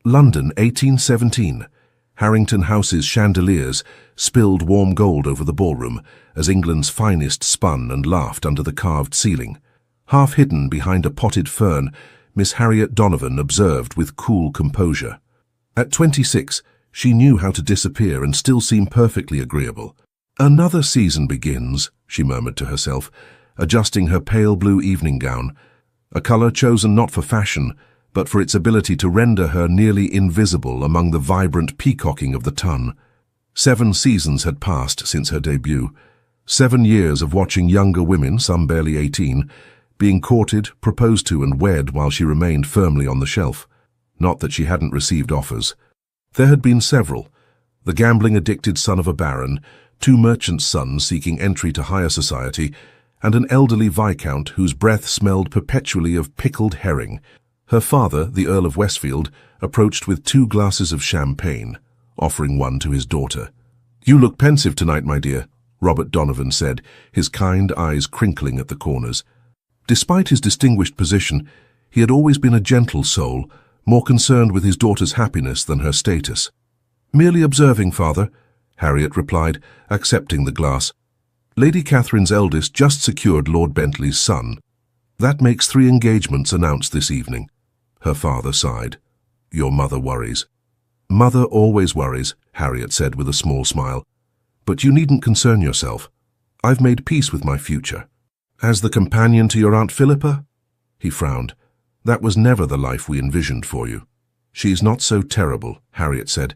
London, 1817. Harrington House's chandeliers spilled warm gold over the ballroom as England's finest spun and laughed under the carved ceiling. Half hidden behind a potted fern, Miss Harriet Donovan observed with cool composure. At 26, she knew how to disappear and still seem perfectly agreeable. "Another season begins," she murmured to herself, adjusting her pale blue evening gown, a colour chosen not for fashion, but for its ability to render her nearly invisible among the vibrant peacocking of the ton. 7 seasons had passed since her debut. 7 years of watching younger women, some barely 18, being courted, proposed to and wed while she remained firmly on the shelf. Not that she hadn't received offers. There had been several. The gambling-addicted son of a baron, 2 merchants' sons seeking entry to higher society, and an elderly viscount whose breath smelled perpetually of pickled herring. Her father, the Earl of Westfield, approached with 2 glasses of champagne, offering one to his daughter. "You look pensive tonight, my dear," Robert Donovan said, his kind eyes crinkling at the corners. Despite his distinguished position, he had always been a gentle soul, more concerned with his daughter's happiness than her status. "Merely observing, father," Harriet replied, accepting the glass. "Lady Catherine's eldest just secured Lord Bentley's son. That makes 3 engagements announced this evening." Her father sighed. "Your mother worries." "Mother always worries," Harriet said with a small smile. "But you needn't concern yourself. I've made peace with my future." "As the companion to your Aunt Philippa?" He frowned. "That was never the life we envisioned for you." "She's not so terrible," Harriet said,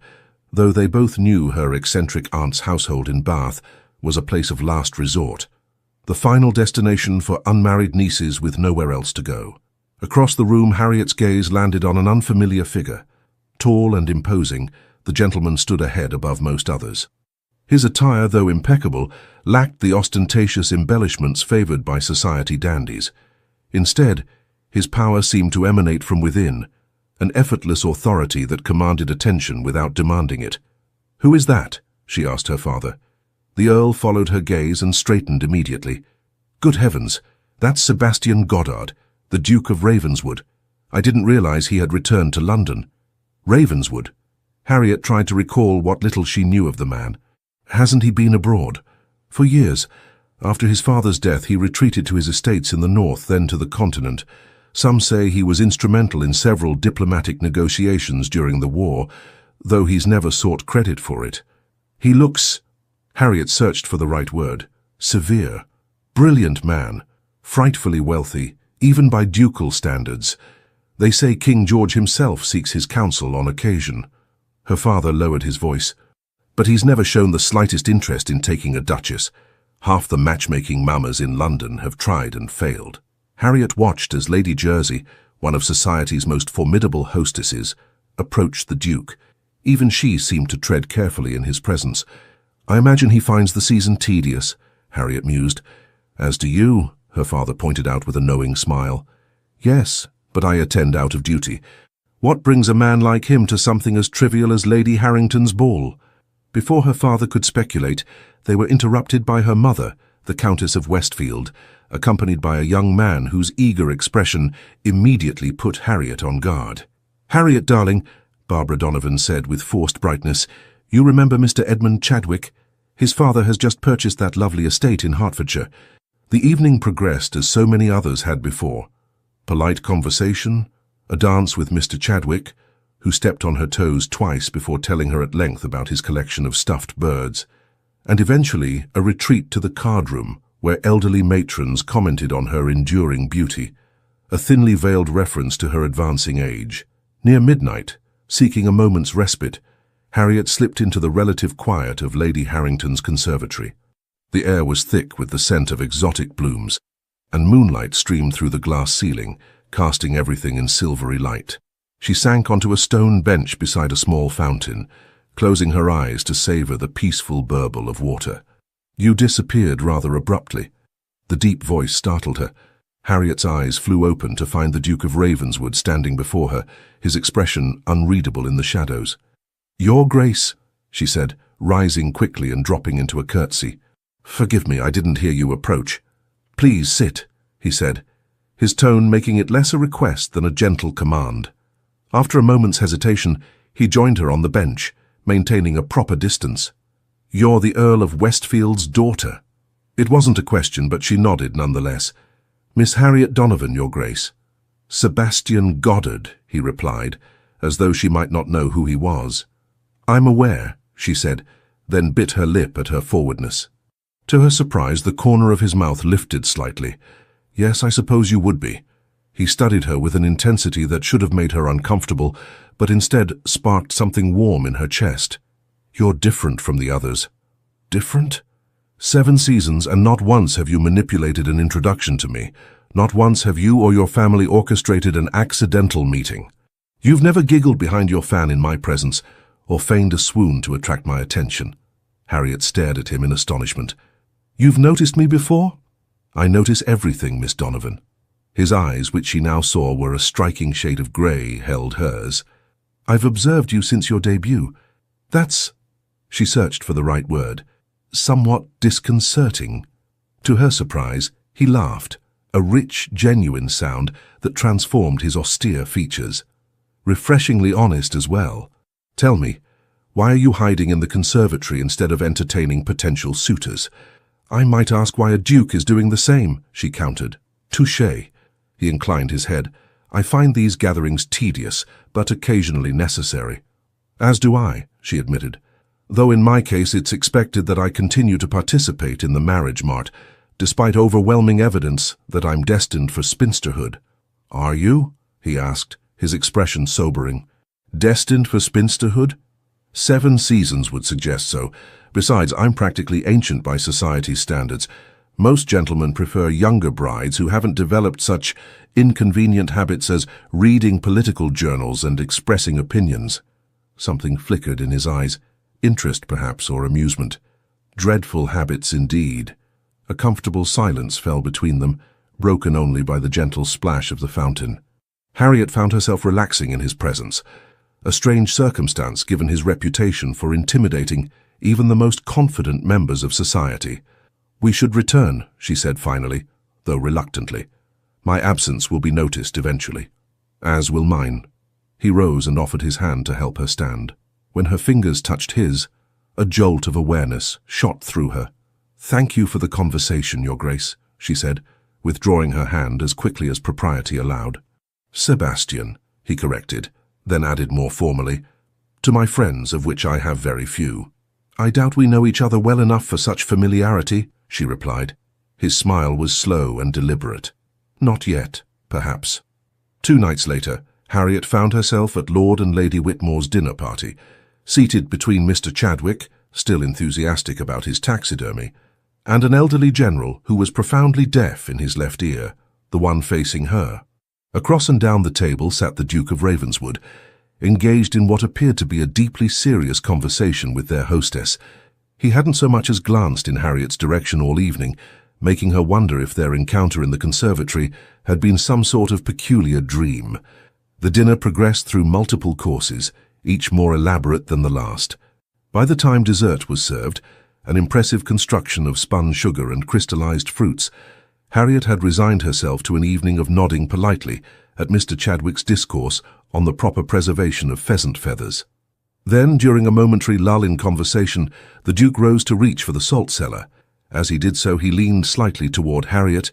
though they both knew her eccentric aunt's household in Bath was a place of last resort, the final destination for unmarried nieces with nowhere else to go. Across the room, Harriet's gaze landed on an unfamiliar figure. Tall and imposing, the gentleman stood a head above most others. His attire, though impeccable, lacked the ostentatious embellishments favored by society dandies. Instead, his power seemed to emanate from within, an effortless authority that commanded attention without demanding it. "Who is that?" she asked her father. The Earl followed her gaze and straightened immediately. "Good heavens, that's Sebastian Goddard, the Duke of Ravenswood. I didn't realize he had returned to London." Ravenswood? Harriet tried to recall what little she knew of the man. "Hasn't he been abroad?" "For years. After his father's death, he retreated to his estates in the north, then to the continent. Some say he was instrumental in several diplomatic negotiations during the war, though he's never sought credit for it. He looks—" Harriet searched for the right word. "Severe. Brilliant man. Frightfully wealthy, even by ducal standards. They say King George himself seeks his counsel on occasion." Her father lowered his voice. "But he's never shown the slightest interest in taking a duchess. Half the matchmaking mamas in London have tried and failed." Harriet watched as Lady Jersey, one of society's most formidable hostesses, approached the Duke. Even she seemed to tread carefully in his presence. "I imagine he finds the season tedious," Harriet mused. "As do you," her father pointed out with a knowing smile. "Yes, but I attend out of duty. What brings a man like him to something as trivial as Lady Harrington's ball?" Before her father could speculate, they were interrupted by her mother, the Countess of Westfield, accompanied by a young man whose eager expression immediately put Harriet on guard. "Harriet, darling," Barbara Donovan said with forced brightness, "you remember Mr. Edmund Chadwick? His father has just purchased that lovely estate in Hertfordshire." The evening progressed as so many others had before. Polite conversation, a dance with Mr. Chadwick, who stepped on her toes twice before telling her at length about his collection of stuffed birds, and eventually a retreat to the card-room, where elderly matrons commented on her enduring beauty, a thinly veiled reference to her advancing age. Near midnight, seeking a moment's respite, Harriet slipped into the relative quiet of Lady Harrington's conservatory. The air was thick with the scent of exotic blooms, and moonlight streamed through the glass ceiling, casting everything in silvery light. She sank onto a stone bench beside a small fountain, closing her eyes to savor the peaceful burble of water. "You disappeared rather abruptly." The deep voice startled her. Harriet's eyes flew open to find the Duke of Ravenswood standing before her, his expression unreadable in the shadows. "Your Grace," she said, rising quickly and dropping into a curtsy. "Forgive me, I didn't hear you approach." "Please sit," he said, his tone making it less a request than a gentle command. After a moment's hesitation, he joined her on the bench, maintaining a proper distance. "You're the Earl of Westfield's daughter." It wasn't a question, but she nodded nonetheless. "Miss Harriet Donovan, Your Grace." "Sebastian Goddard," he replied, as though she might not know who he was. "I'm aware," she said, then bit her lip at her forwardness. To her surprise, the corner of his mouth lifted slightly. "Yes, I suppose you would be." He studied her with an intensity that should have made her uncomfortable, but instead sparked something warm in her chest. "You're different from the others." "Different?" "7 seasons, and not once have you manipulated an introduction to me. Not once have you or your family orchestrated an accidental meeting. You've never giggled behind your fan in my presence, or feigned a swoon to attract my attention." Harriet stared at him in astonishment. "You've noticed me before?" "I notice everything, Miss Donovan." His eyes, which she now saw were a striking shade of grey, held hers. "I've observed you since your debut. That's—" she searched for the right word, "somewhat disconcerting." To her surprise, he laughed, a rich, genuine sound that transformed his austere features. Refreshingly honest as well. "Tell me, why are you hiding in the conservatory instead of entertaining potential suitors?" "I might ask why a duke is doing the same," she countered. "Touché." He inclined his head. "I find these gatherings tedious, but occasionally necessary." "As do I," she admitted. "Though in my case it's expected that I continue to participate in the marriage mart, despite overwhelming evidence that I'm destined for spinsterhood." "Are you?" he asked, his expression sobering. "Destined for spinsterhood?" 7 seasons would suggest so. Besides, I'm practically ancient by society's standards. Most gentlemen prefer younger brides who haven't developed such inconvenient habits as reading political journals and expressing opinions. Something flickered in his eyes, interest perhaps, or amusement. Dreadful habits indeed. A comfortable silence fell between them, broken only by the gentle splash of the fountain. Harriet found herself relaxing in his presence, a strange circumstance given his reputation for intimidating even the most confident members of society. "We should return," she said finally, though reluctantly. "My absence will be noticed eventually. As will mine." He rose and offered his hand to help her stand. When her fingers touched his, a jolt of awareness shot through her. "Thank you for the conversation, Your Grace," she said, withdrawing her hand as quickly as propriety allowed. "Sebastian," he corrected, then added more formally, "to my friends, of which I have very few." "I doubt we know each other well enough for such familiarity," she replied. His smile was slow and deliberate. "Not yet, perhaps." 2 nights later, Harriet found herself at Lord and Lady Whitmore's dinner party, seated between Mr. Chadwick, still enthusiastic about his taxidermy, and an elderly general who was profoundly deaf in his left ear, the one facing her. Across and down the table sat the Duke of Ravenswood, engaged in what appeared to be a deeply serious conversation with their hostess. He hadn't so much as glanced in Harriet's direction all evening, making her wonder if their encounter in the conservatory had been some sort of peculiar dream. The dinner progressed through multiple courses, each more elaborate than the last. By the time dessert was served, an impressive construction of spun sugar and crystallized fruits, Harriet had resigned herself to an evening of nodding politely at Mr. Chadwick's discourse on the proper preservation of pheasant feathers. Then, during a momentary lull in conversation, the Duke rose to reach for the salt cellar. As he did so, he leaned slightly toward Harriet,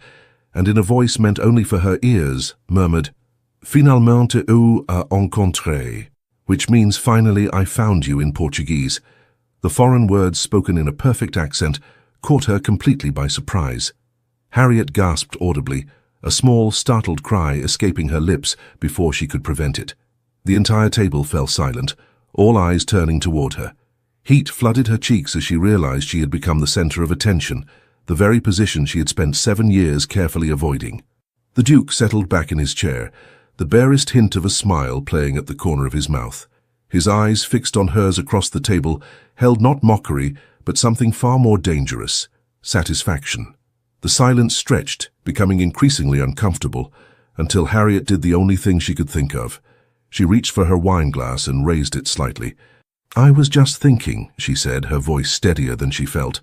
and in a voice meant only for her ears, murmured, "Finalement eu a rencontré," which means "finally I found you" in Portuguese. The foreign words, spoken in a perfect accent, caught her completely by surprise. Harriet gasped audibly, a small, startled cry escaping her lips before she could prevent it. The entire table fell silent, all eyes turning toward her. Heat flooded her cheeks as she realized she had become the center of attention, the very position she had spent 7 years carefully avoiding. The Duke settled back in his chair, the barest hint of a smile playing at the corner of his mouth. His eyes, fixed on hers across the table, held not mockery, but something far more dangerous, satisfaction. The silence stretched, becoming increasingly uncomfortable, until Harriet did the only thing she could think of. She reached for her wine glass and raised it slightly. "I was just thinking," she said, her voice steadier than she felt,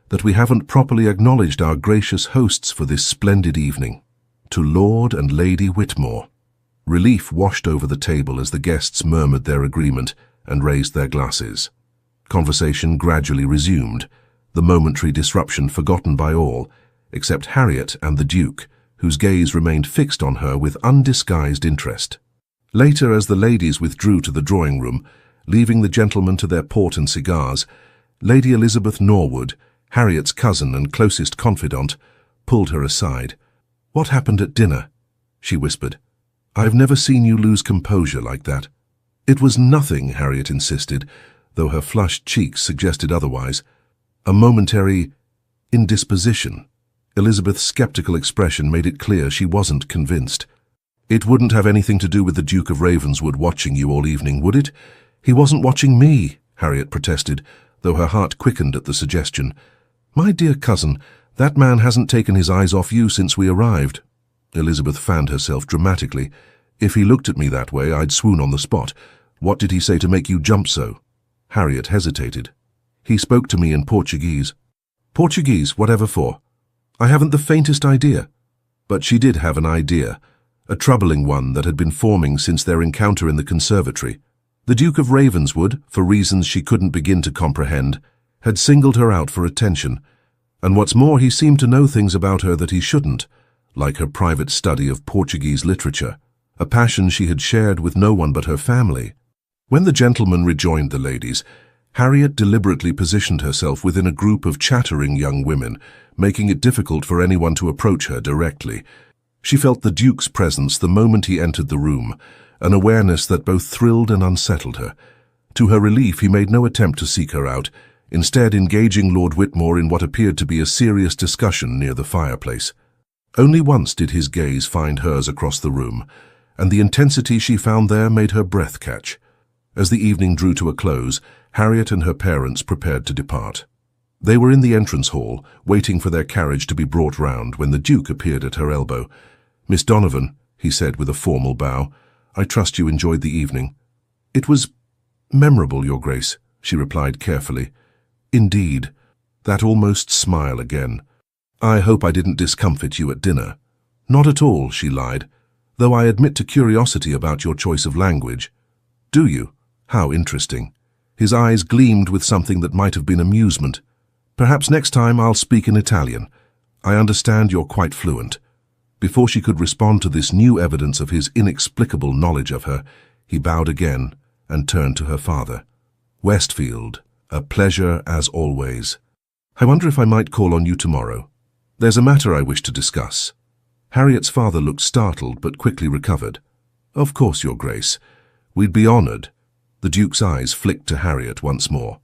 "that we haven't properly acknowledged our gracious hosts for this splendid evening. To Lord and Lady Whitmore." Relief washed over the table as the guests murmured their agreement and raised their glasses. Conversation gradually resumed, the momentary disruption forgotten by all, except Harriet and the Duke, whose gaze remained fixed on her with undisguised interest. Later, as the ladies withdrew to the drawing-room, leaving the gentlemen to their port and cigars, Lady Elizabeth Norwood, Harriet's cousin and closest confidant, pulled her aside. "What happened at dinner?" she whispered. "I've never seen you lose composure like that." "It was nothing," Harriet insisted, though her flushed cheeks suggested otherwise. "A momentary indisposition." Elizabeth's skeptical expression made it clear she wasn't convinced. "It wouldn't have anything to do with the Duke of Ravenswood watching you all evening, would it?" "He wasn't watching me," Harriet protested, though her heart quickened at the suggestion. "My dear cousin, that man hasn't taken his eyes off you since we arrived." Elizabeth fanned herself dramatically. "If he looked at me that way, I'd swoon on the spot. What did he say to make you jump so?" Harriet hesitated. "He spoke to me in Portuguese." "Portuguese, whatever for?" "I haven't the faintest idea." But she did have an idea, a troubling one that had been forming since their encounter in the conservatory. The Duke of Ravenswood, for reasons she couldn't begin to comprehend, had singled her out for attention, and what's more, he seemed to know things about her that he shouldn't, like her private study of Portuguese literature, a passion she had shared with no one but her family. When the gentlemen rejoined the ladies, Harriet deliberately positioned herself within a group of chattering young women, making it difficult for anyone to approach her directly. She felt the Duke's presence the moment he entered the room, an awareness that both thrilled and unsettled her. To her relief, he made no attempt to seek her out, instead engaging Lord Whitmore in what appeared to be a serious discussion near the fireplace. Only once did his gaze find hers across the room, and the intensity she found there made her breath catch. As the evening drew to a close, Harriet and her parents prepared to depart. They were in the entrance hall, waiting for their carriage to be brought round, when the Duke appeared at her elbow. "Miss Donovan," he said with a formal bow, "I trust you enjoyed the evening." "It was memorable, Your Grace," she replied carefully. "Indeed." That almost smile again. "I hope I didn't discomfort you at dinner." "Not at all," she lied, "though I admit to curiosity about your choice of language." "Do you? How interesting." His eyes gleamed with something that might have been amusement. "Perhaps next time I'll speak in Italian. I understand you're quite fluent." Before she could respond to this new evidence of his inexplicable knowledge of her, he bowed again and turned to her father. "Westfield, a pleasure as always. I wonder if I might call on you tomorrow. There's a matter I wish to discuss." Harriet's father looked startled but quickly recovered. "Of course, Your Grace. We'd be honored." The Duke's eyes flicked to Harriet once more.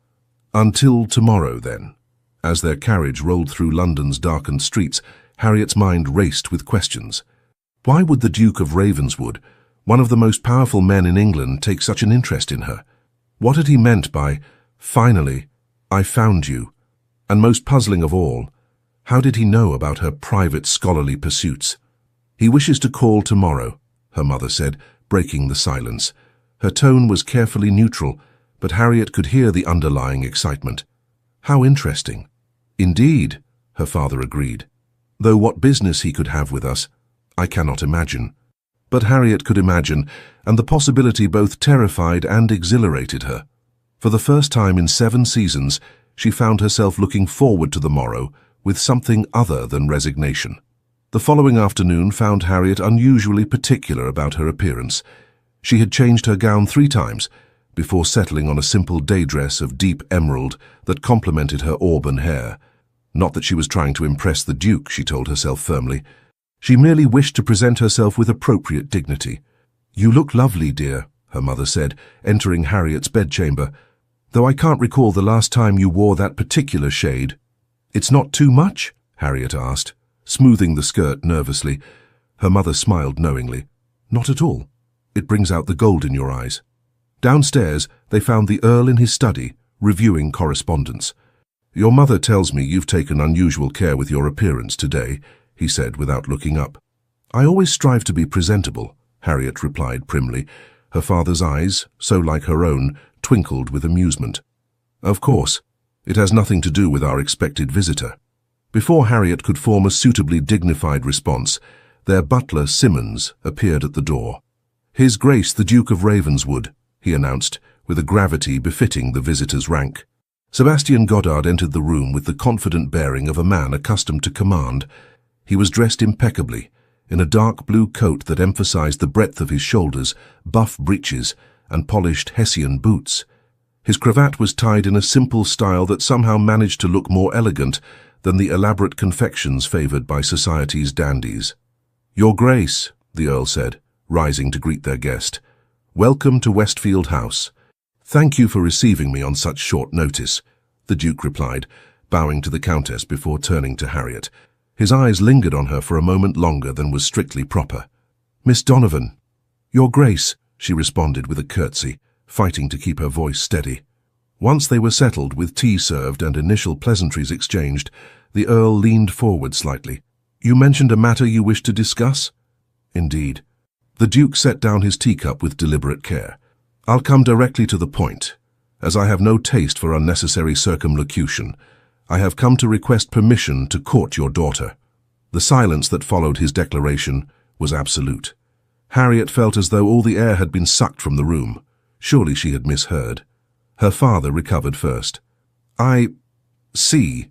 "Until tomorrow, then." As their carriage rolled through London's darkened streets, Harriet's mind raced with questions. Why would the Duke of Ravenswood, one of the most powerful men in England, take such an interest in her? What had he meant by, "Finally, I found you"? And most puzzling of all, how did he know about her private scholarly pursuits? "He wishes to call tomorrow," her mother said, breaking the silence. Her tone was carefully neutral, but Harriet could hear the underlying excitement. "How interesting." "Indeed," her father agreed. "Though what business he could have with us, I cannot imagine." But Harriet could imagine, and the possibility both terrified and exhilarated her. For the first time in 7 seasons, she found herself looking forward to the morrow with something other than resignation. The following afternoon found Harriet unusually particular about her appearance. She had changed her gown 3 times, before settling on a simple day dress of deep emerald that complemented her auburn hair. Not that she was trying to impress the Duke, she told herself firmly. She merely wished to present herself with appropriate dignity. "You look lovely, dear," her mother said, entering Harriet's bedchamber, "though I can't recall the last time you wore that particular shade." "It's not too much?" Harriet asked, smoothing the skirt nervously. Her mother smiled knowingly. "Not at all. It brings out the gold in your eyes." Downstairs, they found the Earl in his study, reviewing correspondence. "Your mother tells me you've taken unusual care with your appearance today," he said without looking up. "I always strive to be presentable," Harriet replied primly. Her father's eyes, so like her own, twinkled with amusement. "Of course. It has nothing to do with our expected visitor." Before Harriet could form a suitably dignified response, their butler, Simmons, appeared at the door. "His Grace the Duke of Ravenswood," he announced, with a gravity befitting the visitor's rank. Sebastian Goddard entered the room with the confident bearing of a man accustomed to command. He was dressed impeccably, in a dark blue coat that emphasized the breadth of his shoulders, buff breeches, and polished Hessian boots. His cravat was tied in a simple style that somehow managed to look more elegant than the elaborate confections favored by society's dandies. "Your Grace," the Earl said, rising to greet their guest. "Welcome to Westfield House." "Thank you for receiving me on such short notice," the Duke replied, bowing to the Countess before turning to Harriet. His eyes lingered on her for a moment longer than was strictly proper. "Miss Donovan." "Your Grace," she responded with a curtsy, fighting to keep her voice steady. Once they were settled, with tea served and initial pleasantries exchanged, the Earl leaned forward slightly. "You mentioned a matter you wished to discuss?" "Indeed." The Duke set down his teacup with deliberate care. "I'll come directly to the point. As I have no taste for unnecessary circumlocution, I have come to request permission to court your daughter." The silence that followed his declaration was absolute. Harriet felt as though all the air had been sucked from the room. Surely she had misheard. Her father recovered first. "I see.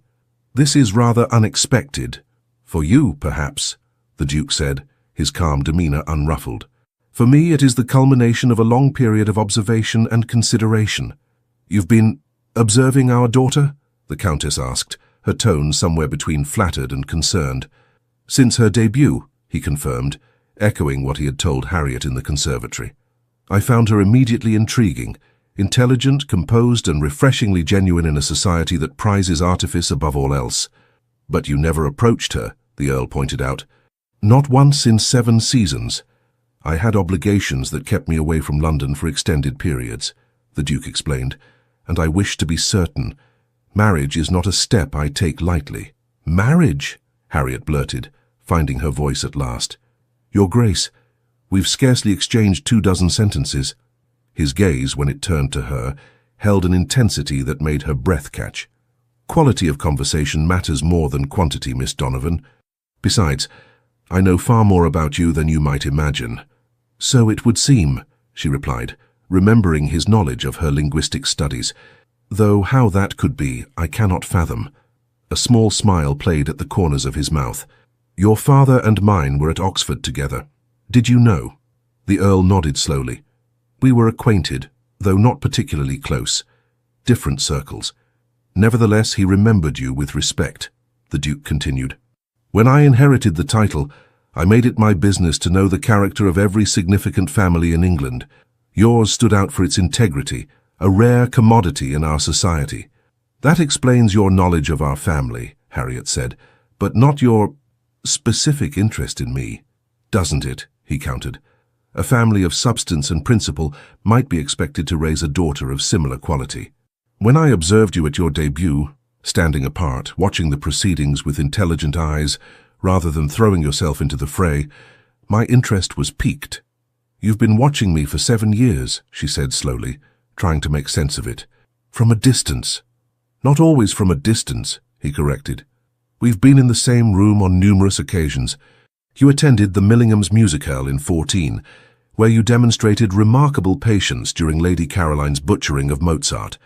This is rather unexpected. For you, perhaps," the Duke said, his calm demeanor unruffled. "For me, it is the culmination of a long period of observation and consideration." "You've been observing our daughter?" the Countess asked, her tone somewhere between flattered and concerned. "Since her debut," he confirmed, echoing what he had told Harriet in the conservatory. "I found her immediately intriguing, intelligent, composed, and refreshingly genuine in a society that prizes artifice above all else." "But you never approached her," the Earl pointed out. "Not once in 7 seasons. I had obligations that kept me away from London for extended periods," the Duke explained, "and I wish to be certain. Marriage is not a step I take lightly." "Marriage?" Harriet blurted, finding her voice at last. "Your Grace, we've scarcely exchanged 24 sentences." His gaze, when it turned to her, held an intensity that made her breath catch. "Quality of conversation matters more than quantity, Miss Donovan. Besides, I know far more about you than you might imagine." "So it would seem," she replied, remembering his knowledge of her linguistic studies. "Though how that could be, I cannot fathom." A small smile played at the corners of his mouth. "Your father and mine were at Oxford together. Did you know?" The Earl nodded slowly. "We were acquainted, though not particularly close. Different circles. Nevertheless, he remembered you with respect," the Duke continued. "When I inherited the title, I made it my business to know the character of every significant family in England. Yours stood out for its integrity, a rare commodity in our society." "That explains your knowledge of our family," Harriet said, "but not your specific interest in me." "Doesn't it?" he countered. "A family of substance and principle might be expected to raise a daughter of similar quality. When I observed you at your debut, standing apart, watching the proceedings with intelligent eyes, rather than throwing yourself into the fray, my interest was piqued." "You've been watching me for 7 years," she said slowly, trying to make sense of it. "From a distance." "Not always from a distance," he corrected. "We've been in the same room on numerous occasions. You attended the Millingham's Musicale in 14, where you demonstrated remarkable patience during Lady Caroline's butchering of Mozart.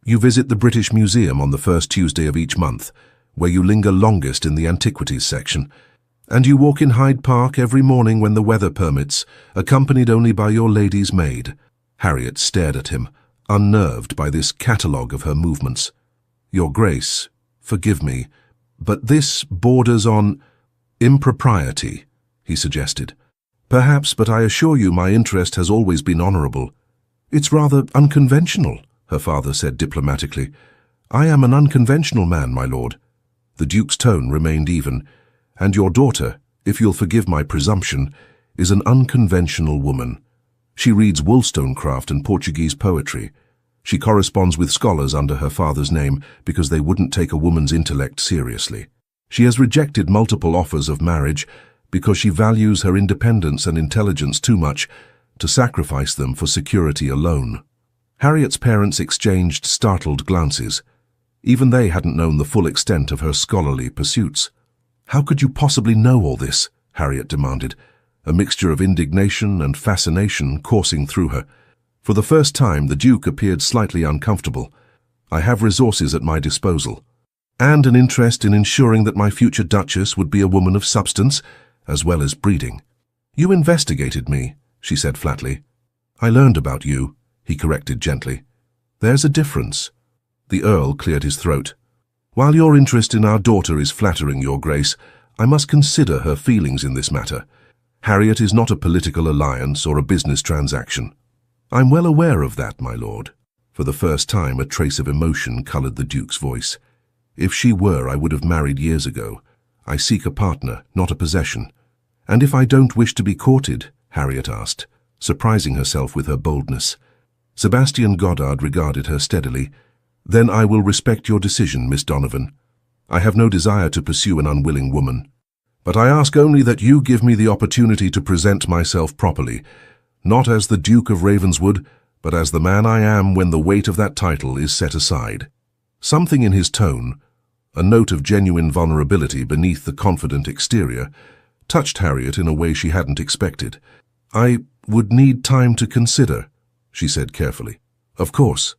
You visit the British Museum on the first Tuesday of each month, where you linger longest in the antiquities section. And you walk in Hyde Park every morning when the weather permits, accompanied only by your lady's maid." Harriet stared at him, unnerved by this catalogue of her movements. "Your Grace, forgive me, but this borders on impropriety," he suggested. "Perhaps, but I assure you my interest has always been honourable." "It's rather unconventional," her father said diplomatically. "I am an unconventional man, my lord." The Duke's tone remained even. "And your daughter, if you'll forgive my presumption, is an unconventional woman. She reads Wollstonecraft and Portuguese poetry. She corresponds with scholars under her father's name because they wouldn't take a woman's intellect seriously. She has rejected multiple offers of marriage because she values her independence and intelligence too much to sacrifice them for security alone." Harriet's parents exchanged startled glances. Even they hadn't known the full extent of her scholarly pursuits. "How could you possibly know all this?" Harriet demanded. a mixture of indignation and fascination coursing through her. For the first time, the Duke appeared slightly uncomfortable. I have resources at my disposal, and an interest in ensuring that my future Duchess would be a woman of substance, as well as breeding. You investigated me, she said flatly. I learned about you, he corrected gently. There's a difference. The Earl cleared his throat. While your interest in our daughter is flattering, Your Grace, I must consider her feelings in this matter. Harriet is not a political alliance or a business transaction. I'm well aware of that, my lord. For the first time, a trace of emotion colored the Duke's voice. If she were, I would have married years ago. I seek a partner, not a possession. And if I don't wish to be courted? Harriet asked, surprising herself with her boldness. Sebastian Goddard regarded her steadily. Then I will respect your decision, Miss Donovan. I have no desire to pursue an unwilling woman. But I ask only that you give me the opportunity to present myself properly, not as the Duke of Ravenswood, but as the man I am when the weight of that title is set aside. Something in his tone, a note of genuine vulnerability beneath the confident exterior, touched Harriet in a way she hadn't expected. I would need time to consider, she said carefully. Of course.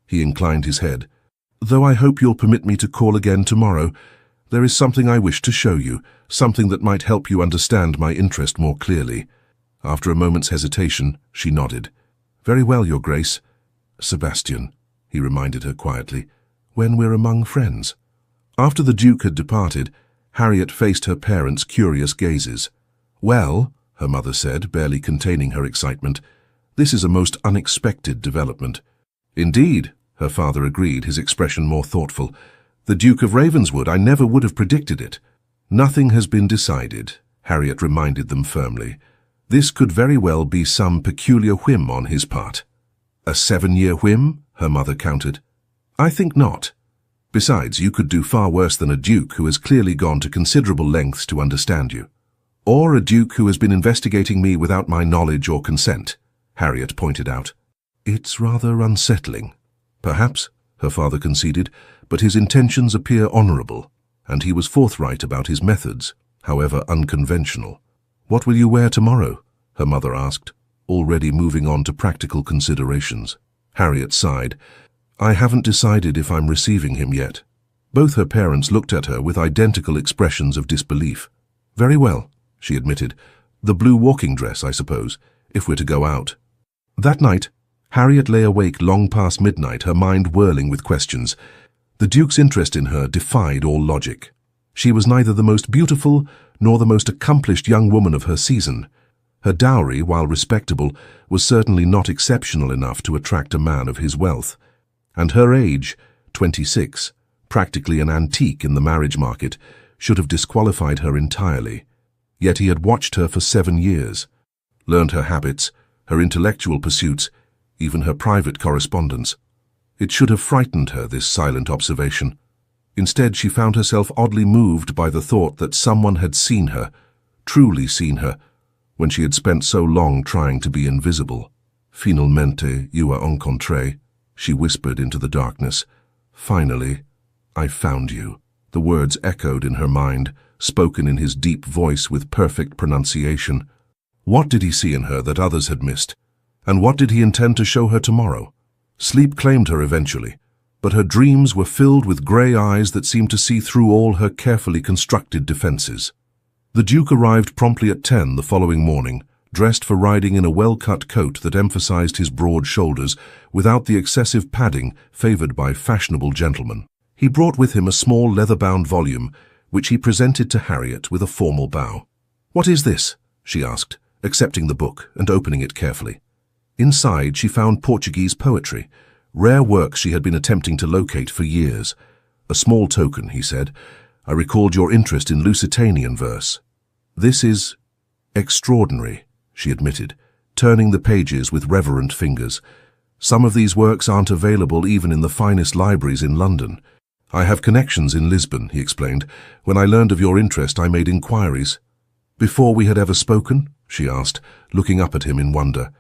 He inclined his head. Though I hope you'll permit me to call again tomorrow. There is something I wish to show you, something that might help you understand my interest more clearly. After a moment's hesitation, she nodded. Very well, Your Grace. Sebastian, he reminded her quietly, when we're among friends. After the Duke had departed, Harriet faced her parents' curious gazes. Well, her mother said, barely containing her excitement, this is a most unexpected development. Indeed, her father agreed, his expression more thoughtful. The Duke of Ravenswood, I never would have predicted it. Nothing has been decided, Harriet reminded them firmly. This could very well be some peculiar whim on his part. A 7-year whim? Her mother countered. I think not. Besides, you could do far worse than a duke who has clearly gone to considerable lengths to understand you. Or a duke who has been investigating me without my knowledge or consent, Harriet pointed out. It's rather unsettling. Perhaps, her father conceded, but his intentions appear honorable, and he was forthright about his methods, however unconventional. What will you wear tomorrow? Her mother asked, already moving on to practical considerations. Harriet sighed. I haven't decided if I'm receiving him yet. Both her parents looked at her with identical expressions of disbelief. Very well, she admitted. The blue walking dress, I suppose, if we're to go out. That night, Harriet lay awake long past midnight, her mind whirling with questions. The Duke's interest in her defied all logic. She was neither the most beautiful nor the most accomplished young woman of her season. Her dowry, while respectable, was certainly not exceptional enough to attract a man of his wealth. And her age, 26, practically an antique in the marriage market, should have disqualified her entirely. Yet he had watched her for 7 years, learned her habits, her intellectual pursuits, even her private correspondence. It should have frightened her, this silent observation. Instead, she found herself oddly moved by the thought that someone had seen her, truly seen her, when she had spent so long trying to be invisible. Finalmente, you are encontré, she whispered into the darkness. Finally, I found you. The words echoed in her mind, spoken in his deep voice with perfect pronunciation. What did he see in her that others had missed? And what did he intend to show her tomorrow? Sleep claimed her eventually, but her dreams were filled with grey eyes that seemed to see through all her carefully constructed defences. The Duke arrived promptly at 10 the following morning, dressed for riding in a well-cut coat that emphasized his broad shoulders without the excessive padding favoured by fashionable gentlemen. He brought with him a small leather-bound volume, which he presented to Harriet with a formal bow. What is this? She asked, accepting the book and opening it carefully. Inside, she found Portuguese poetry, rare works she had been attempting to locate for years. A small token, he said. I recalled your interest in Lusitanian verse. This is extraordinary, she admitted, turning the pages with reverent fingers. Some of these works aren't available even in the finest libraries in London. I have connections in Lisbon, he explained. When I learned of your interest, I made inquiries. Before we had ever spoken? She asked, looking up at him in wonder.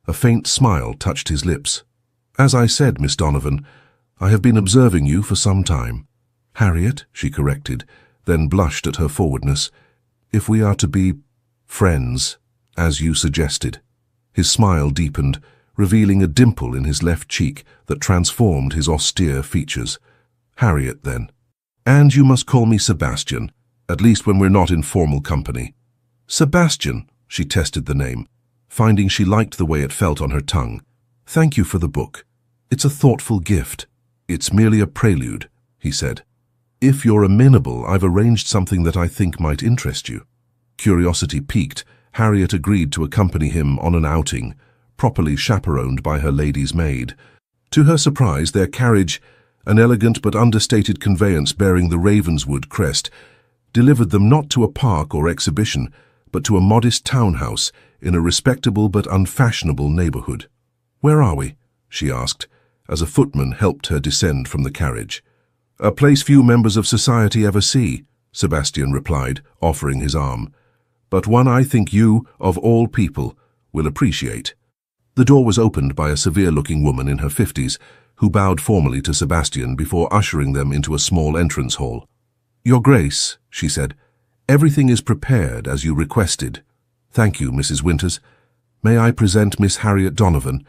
A faint smile touched his lips. As I said, Miss Donovan, I have been observing you for some time. Harriet, she corrected, then blushed at her forwardness. If we are to be friends, As you suggested. His smile deepened, revealing a dimple in his left cheek that transformed his austere features. Harriet, then. And you must call me Sebastian, at least when we're not in formal company. Sebastian, she tested the name, finding she liked the way it felt on her tongue. Thank you for the book. It's a thoughtful gift. It's merely a prelude, he said. If you're amenable, I've arranged something that I think might interest you. Curiosity piqued, Harriet agreed to accompany him on an outing, properly chaperoned by her lady's maid. To her surprise, their carriage, an elegant but understated conveyance bearing the Ravenswood crest, delivered them not to a park or exhibition, but to a modest townhouse in a respectable but unfashionable neighborhood. Where are we? She asked, as a footman helped her descend from the carriage. A place few members of society ever see, Sebastian replied, offering his arm. But one I think you, of all people, will appreciate. The door was opened by a severe-looking woman in her 50s, who bowed formally to Sebastian before ushering them into a small entrance hall. Your Grace, she said, everything is prepared as you requested. Thank you, Mrs. Winters. May I present Miss Harriet Donovan?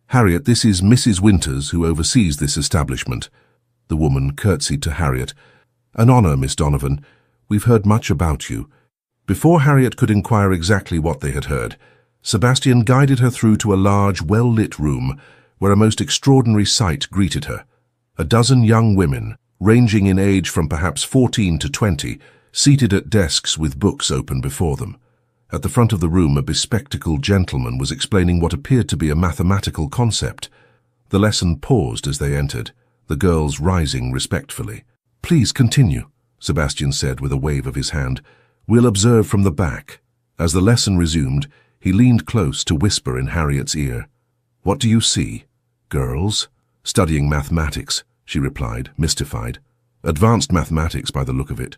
Harriet, this is Mrs. Winters, who oversees this establishment. The woman curtsied to Harriet. An honor, Miss Donovan. We've heard much about you. Before Harriet could inquire exactly what they had heard, Sebastian guided her through to a large, well-lit room where a most extraordinary sight greeted her. A dozen young women, ranging in age from perhaps 14 to 20, seated at desks with books open before them. At the front of the room, a bespectacled gentleman was explaining what appeared to be a mathematical concept. The lesson paused as they entered, the girls rising respectfully. Please continue, Sebastian said with a wave of his hand. We'll observe from the back. As the lesson resumed, he leaned close to whisper in Harriet's ear. What do you see? Girls? Studying mathematics, she replied, mystified. Advanced mathematics by the look of it.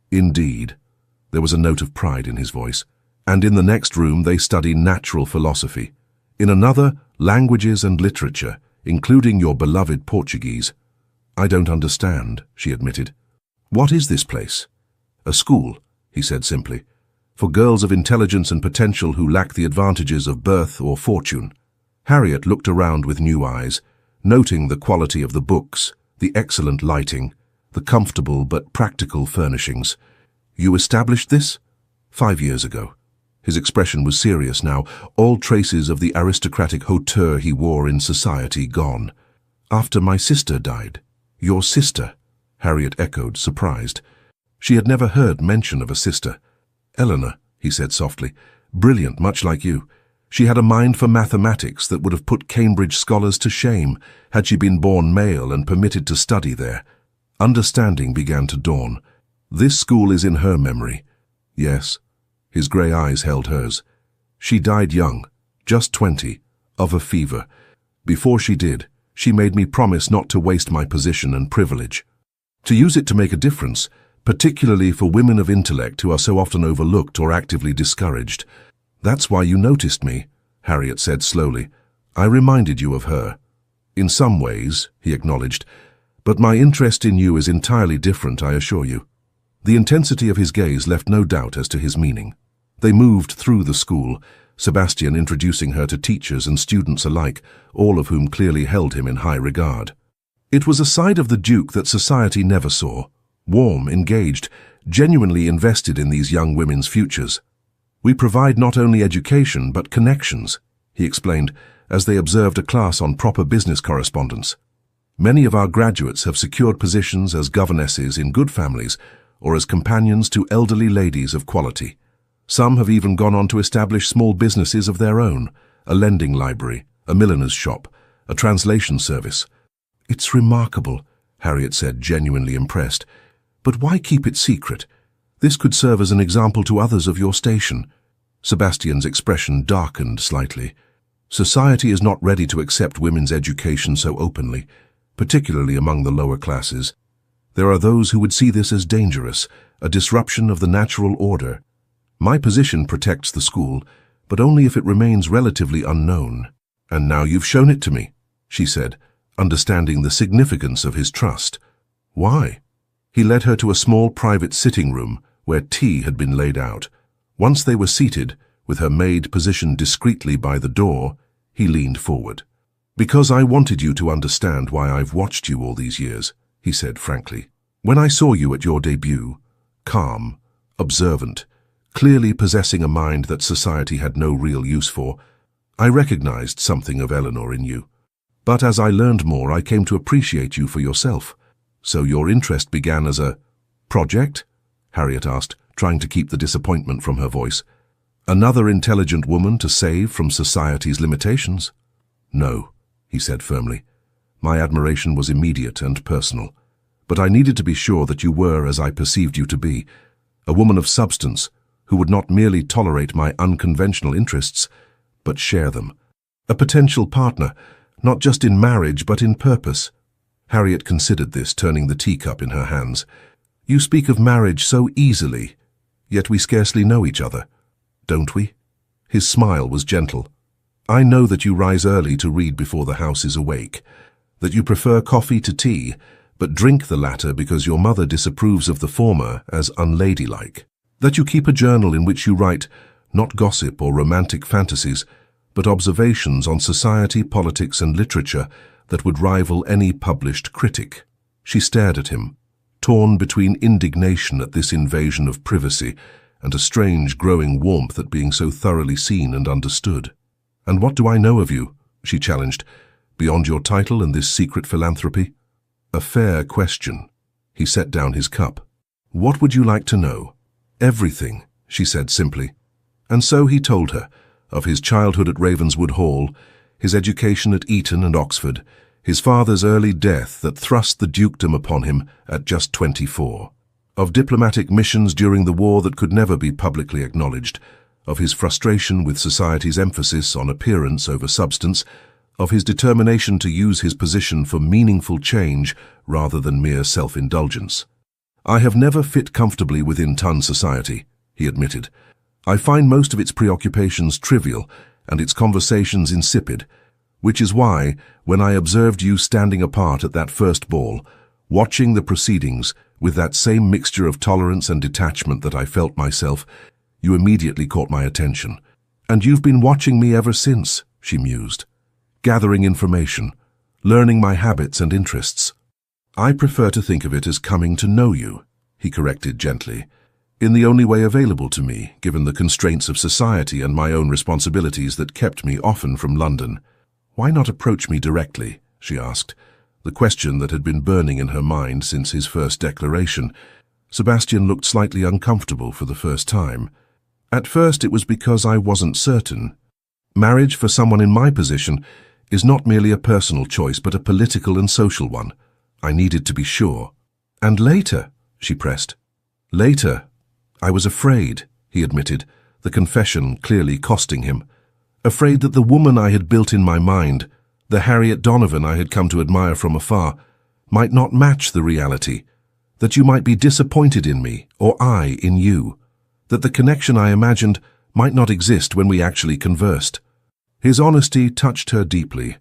Indeed. There was a note of pride in his voice. And in the next room they study natural philosophy. In another, languages and literature, including your beloved Portuguese. I don't understand, she admitted. What is this place? A school, he said simply, for girls of intelligence and potential who lack the advantages of birth or fortune. Harriet looked around with new eyes, noting the quality of the books, the excellent lighting, the comfortable but practical furnishings. You established this? 5 years ago. His expression was serious now, all traces of the aristocratic hauteur he wore in society gone. After my sister died. Your sister? Harriet echoed, surprised. She had never heard mention of a sister. Eleanor, he said softly, brilliant, much like you. She had a mind for mathematics that would have put Cambridge scholars to shame had she been born male and permitted to study there. Understanding began to dawn. This school is in her memory. Yes. His grey eyes held hers. She died young, just 20, of a fever. Before she did, she made me promise not to waste my position and privilege. To use it to make a difference, particularly for women of intellect who are so often overlooked or actively discouraged. That's why you noticed me, Harriet said slowly. I reminded you of her. In some ways, he acknowledged, but my interest in you is entirely different, I assure you. The intensity of his gaze left no doubt as to his meaning. They moved through the school, Sebastian introducing her to teachers and students alike, all of whom clearly held him in high regard. It was a side of the Duke that society never saw. Warm, engaged, genuinely invested in these young women's futures. We provide not only education but connections, he explained, as they observed a class on proper business correspondence. Many of our graduates have secured positions as governesses in good families or as companions to elderly ladies of quality. Some have even gone on to establish small businesses of their own, a lending library, a milliner's shop, a translation service. It's remarkable, Harriet said, genuinely impressed. But why keep it secret? This could serve as an example to others of your station. Sebastian's expression darkened slightly. Society is not ready to accept women's education so openly, particularly among the lower classes. There are those who would see this as dangerous, a disruption of the natural order. My position protects the school, but only if it remains relatively unknown. And now you've shown it to me, she said, understanding the significance of his trust. Why? He led her to a small private sitting room where tea had been laid out. Once they were seated, with her maid positioned discreetly by the door, he leaned forward. "Because I wanted you to understand why I've watched you all these years," he said frankly. "When I saw you at your debut, calm, observant, clearly possessing a mind that society had no real use for, I recognized something of Eleanor in you. But as I learned more, I came to appreciate you for yourself. So your interest began as a project?" Harriet asked, trying to keep the disappointment from her voice. "Another intelligent woman to save from society's limitations?" "No," he said firmly. "My admiration was immediate and personal. But I needed to be sure that you were as I perceived you to be, a woman of substance who would not merely tolerate my unconventional interests, but share them. A potential partner, not just in marriage but in purpose." Harriet considered this, turning the teacup in her hands. "You speak of marriage so easily, yet we scarcely know each other, don't we?" His smile was gentle. "I know that you rise early to read before the house is awake, that you prefer coffee to tea, but drink the latter because your mother disapproves of the former as unladylike, that you keep a journal in which you write not gossip or romantic fantasies, but observations on society, politics, and literature that would rival any published critic." She stared at him, torn between indignation at this invasion of privacy and a strange growing warmth at being so thoroughly seen and understood. "And what do I know of you?" she challenged, "beyond your title and this secret philanthropy?" "A fair question." He set down his cup. "What would you like to know?" "Everything," she said simply. And so he told her of his childhood at Ravenswood Hall, his education at Eton and Oxford, his father's early death that thrust the dukedom upon him at just 24, of diplomatic missions during the war that could never be publicly acknowledged, of his frustration with society's emphasis on appearance over substance, of his determination to use his position for meaningful change rather than mere self-indulgence. "I have never fit comfortably within Ton society," he admitted. "I find most of its preoccupations trivial and its conversations insipid, which is why, when I observed you standing apart at that first ball, watching the proceedings with that same mixture of tolerance and detachment that I felt myself, you immediately caught my attention. And you've been watching me ever since," she mused, "gathering information, learning my habits and interests." "I prefer to think of it as coming to know you," he corrected gently, "in the only way available to me, given the constraints of society and my own responsibilities that kept me often from London." "Why not approach me directly?" she asked, the question that had been burning in her mind since his first declaration. Sebastian looked slightly uncomfortable for the first time. "At first it was because I wasn't certain. Marriage for someone in my position is not merely a personal choice but a political and social one. I needed to be sure." "And later?" she pressed. "Later, I was afraid," he admitted, the confession clearly costing him. "Afraid that the woman I had built in my mind, the Harriet Donovan I had come to admire from afar, might not match the reality, that you might be disappointed in me, or I in you, that the connection I imagined might not exist when we actually conversed." His honesty touched her deeply.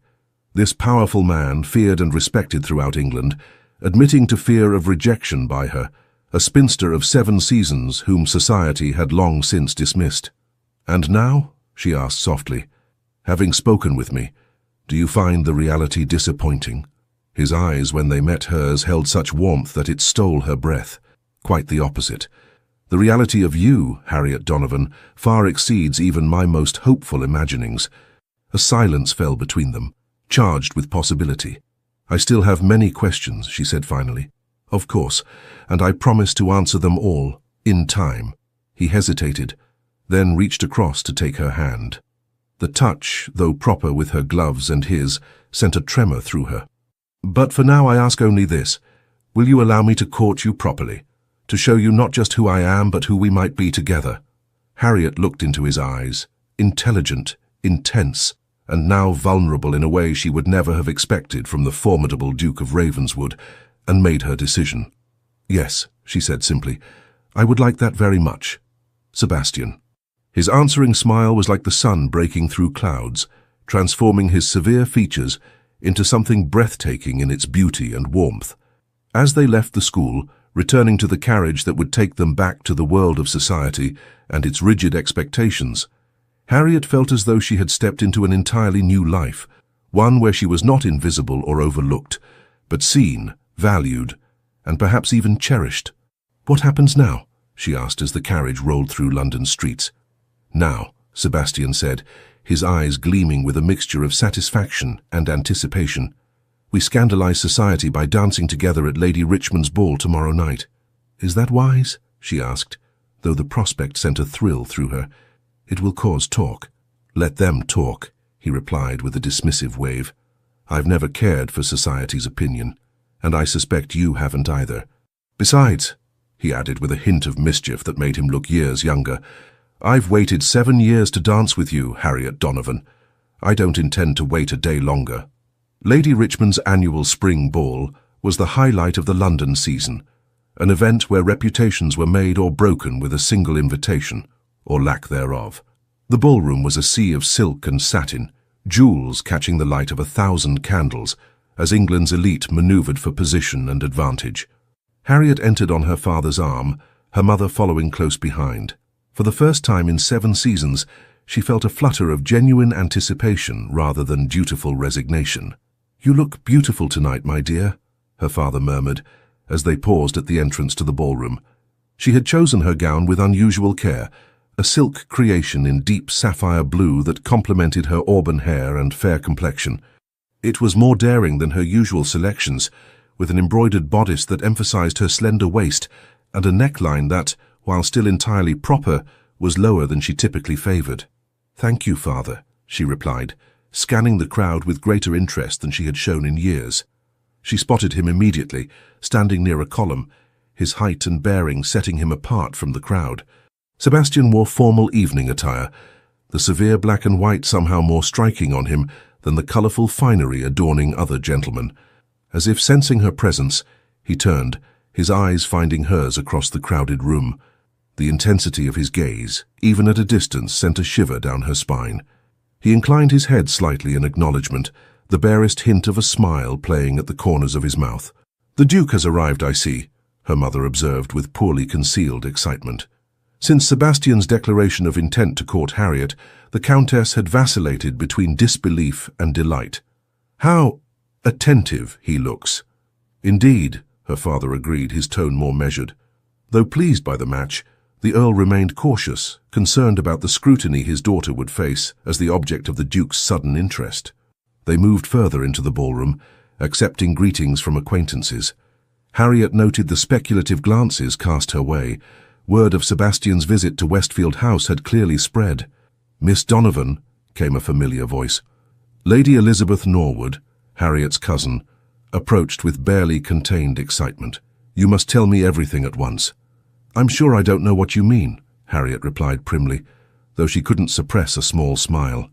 This powerful man, feared and respected throughout England, admitting to fear of rejection by her, a spinster of 7 seasons whom society had long since dismissed. "And now?" she asked softly. "Having spoken with me, do you find the reality disappointing?" His eyes, when they met hers, held such warmth that it stole her breath. "Quite the opposite. The reality of you, Harriet Donovan, far exceeds even my most hopeful imaginings." A silence fell between them, charged with possibility. "I still have many questions," she said finally. "Of course, and I promise to answer them all, in time." He hesitated, then reached across to take her hand. The touch, though proper with her gloves and his, sent a tremor through her. "But for now I ask only this. Will you allow me to court you properly, to show you not just who I am but who we might be together?" Harriet looked into his eyes, intelligent, intense, and now vulnerable in a way she would never have expected from the formidable Duke of Ravenswood, and made her decision. "Yes," she said simply, "I would like that very much. Sebastian." His answering smile was like the sun breaking through clouds, transforming his severe features into something breathtaking in its beauty and warmth. As they left the school, returning to the carriage that would take them back to the world of society and its rigid expectations, Harriet felt as though she had stepped into an entirely new life, one where she was not invisible or overlooked, but seen, valued, and perhaps even cherished. "What happens now?" she asked as the carriage rolled through London streets. "Now," Sebastian said, his eyes gleaming with a mixture of satisfaction and anticipation. "We scandalize society by dancing together at Lady Richmond's ball tomorrow night." "Is that wise?" she asked, though the prospect sent a thrill through her. "It will cause talk." "Let them talk," he replied with a dismissive wave. "I've never cared for society's opinion, and I suspect you haven't either. Besides," he added with a hint of mischief that made him look years younger, "I've waited 7 years to dance with you, Harriet Donovan. I don't intend to wait a day longer." Lady Richmond's annual spring ball was the highlight of the London season, an event where reputations were made or broken with a single invitation, or lack thereof. The ballroom was a sea of silk and satin, jewels catching the light of 1,000 candles, as England's elite maneuvered for position and advantage. Harriet entered on her father's arm, her mother following close behind. For the first time in 7 seasons, she felt a flutter of genuine anticipation rather than dutiful resignation. "You look beautiful tonight, my dear," her father murmured, as they paused at the entrance to the ballroom. She had chosen her gown with unusual care, a silk creation in deep sapphire blue that complemented her auburn hair and fair complexion. It was more daring than her usual selections, with an embroidered bodice that emphasized her slender waist and a neckline that, while still entirely proper, was lower than she typically favored. "Thank you, father," she replied, scanning the crowd with greater interest than she had shown in years. She spotted him immediately, standing near a column, his height and bearing setting him apart from the crowd. Sebastian wore formal evening attire, the severe black and white somehow more striking on him than the colorful finery adorning other gentlemen. As if sensing her presence, he turned, his eyes finding hers across the crowded room. The intensity of his gaze, even at a distance, sent a shiver down her spine. He inclined his head slightly in acknowledgement, the barest hint of a smile playing at the corners of his mouth. "The Duke has arrived, I see," her mother observed with poorly concealed excitement. Since Sebastian's declaration of intent to court Harriet, the Countess had vacillated between disbelief and delight. "How attentive he looks." "Indeed," her father agreed, his tone more measured. Though pleased by the match, the Earl remained cautious, concerned about the scrutiny his daughter would face as the object of the Duke's sudden interest. They moved further into the ballroom, accepting greetings from acquaintances. Harriet noted the speculative glances cast her way. Word of Sebastian's visit to Westfield House had clearly spread. "Miss Donovan," came a familiar voice. Lady Elizabeth Norwood, Harriet's cousin, approached with barely contained excitement. "You must tell me everything at once." "I'm sure I don't know what you mean," Harriet replied primly, though she couldn't suppress a small smile.